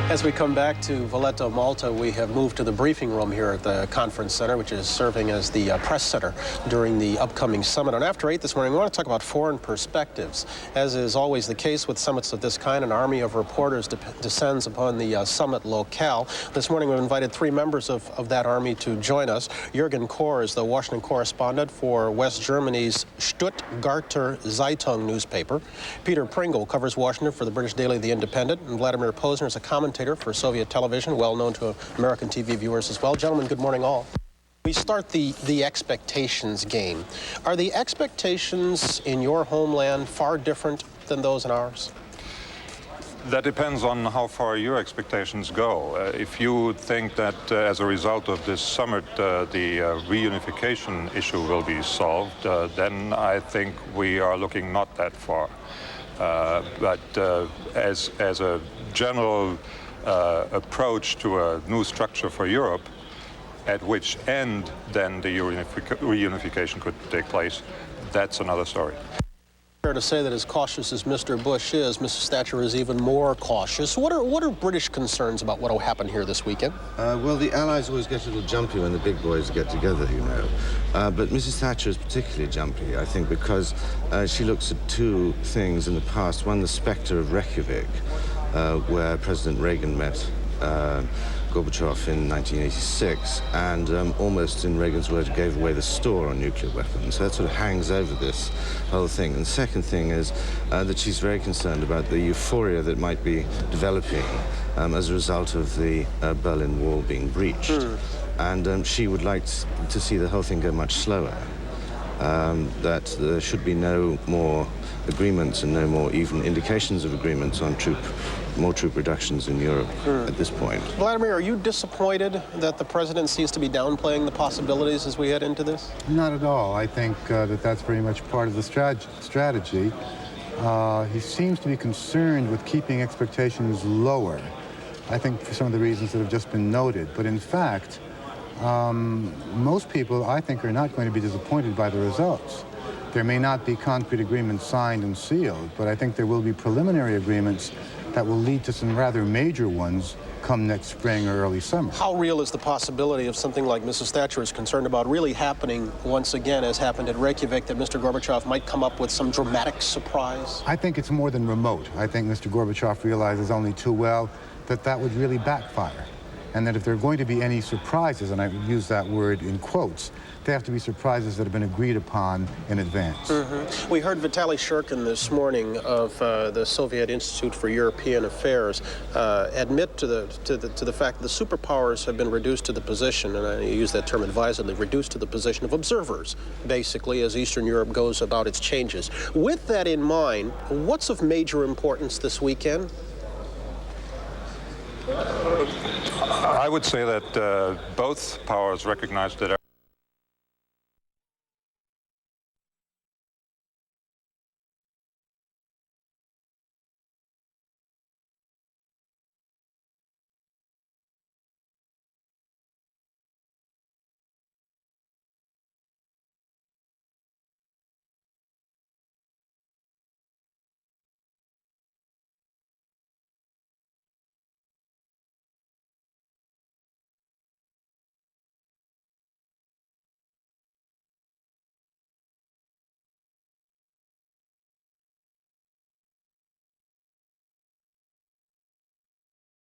As we come back to Valletta, Malta, we have moved to the briefing room here at the conference center, which is serving as the press center during the upcoming summit. And after 8 this morning, we want to talk about foreign perspectives. As is always the case with summits of this kind, an army of reporters descends upon the summit locale. This morning, we've invited 3 members of that army to join us. Jürgen Kohr is the Washington correspondent for West Germany's Stuttgarter Zeitung newspaper. Peter Pringle covers Washington for the British daily The Independent. And Vladimir Posner is a commentator for Soviet television, well known to American TV viewers as well. Gentlemen, good morning all. We start the expectations game. Are the expectations in your homeland far different than those in ours? That depends on how far your expectations go. If you think that as a result of this summit, the reunification issue will be solved, then I think we are looking not that far. But as a general approach to a new structure for Europe, at which end then the reunification could take place, that's another story. Fair to say that as cautious as Mr. Bush is, Mrs. Thatcher is even more cautious. What are British concerns about what will happen here this weekend? Well, the Allies always get a little jumpy when the big boys get together, you know. But Mrs. Thatcher is particularly jumpy, I think, because she looks at 2 things in the past. One, the specter of Reykjavik, where President Reagan met Gorbachev in 1986, and almost, in Reagan's words, gave away the store on nuclear weapons. So that sort of hangs over this whole thing. And the second thing is that she's very concerned about the euphoria that might be developing as a result of the Berlin Wall being breached. And she would like to see the whole thing go much slower. That there should be no more agreements and no more even indications of agreements on more troop reductions in Europe at this point. Vladimir, are you disappointed that the president seems to be downplaying the possibilities as we head into this? Not at all. I think that's very much part of the strategy. He seems to be concerned with keeping expectations lower, I think for some of the reasons that have just been noted. But in fact, most people, I think, are not going to be disappointed by the results. There may not be concrete agreements signed and sealed, but I think there will be preliminary agreements that will lead to some rather major ones come next spring or early summer. How real is the possibility of something like Mrs. Thatcher is concerned about really happening once again, as happened at Reykjavik, that Mr. Gorbachev might come up with some dramatic surprise? I think it's more than remote. I think Mr. Gorbachev realizes only too well that that would really backfire. And that if there are going to be any surprises, and I use that word in quotes, they have to be surprises that have been agreed upon in advance. We heard Vitaly Shurkin this morning of the Soviet Institute for European Affairs admit to the fact that the superpowers have been reduced to the position, and I use that term advisedly, reduced to the position of observers, basically, as Eastern Europe goes about its changes. With that in mind, what's of major importance this weekend? I would say that both powers recognize that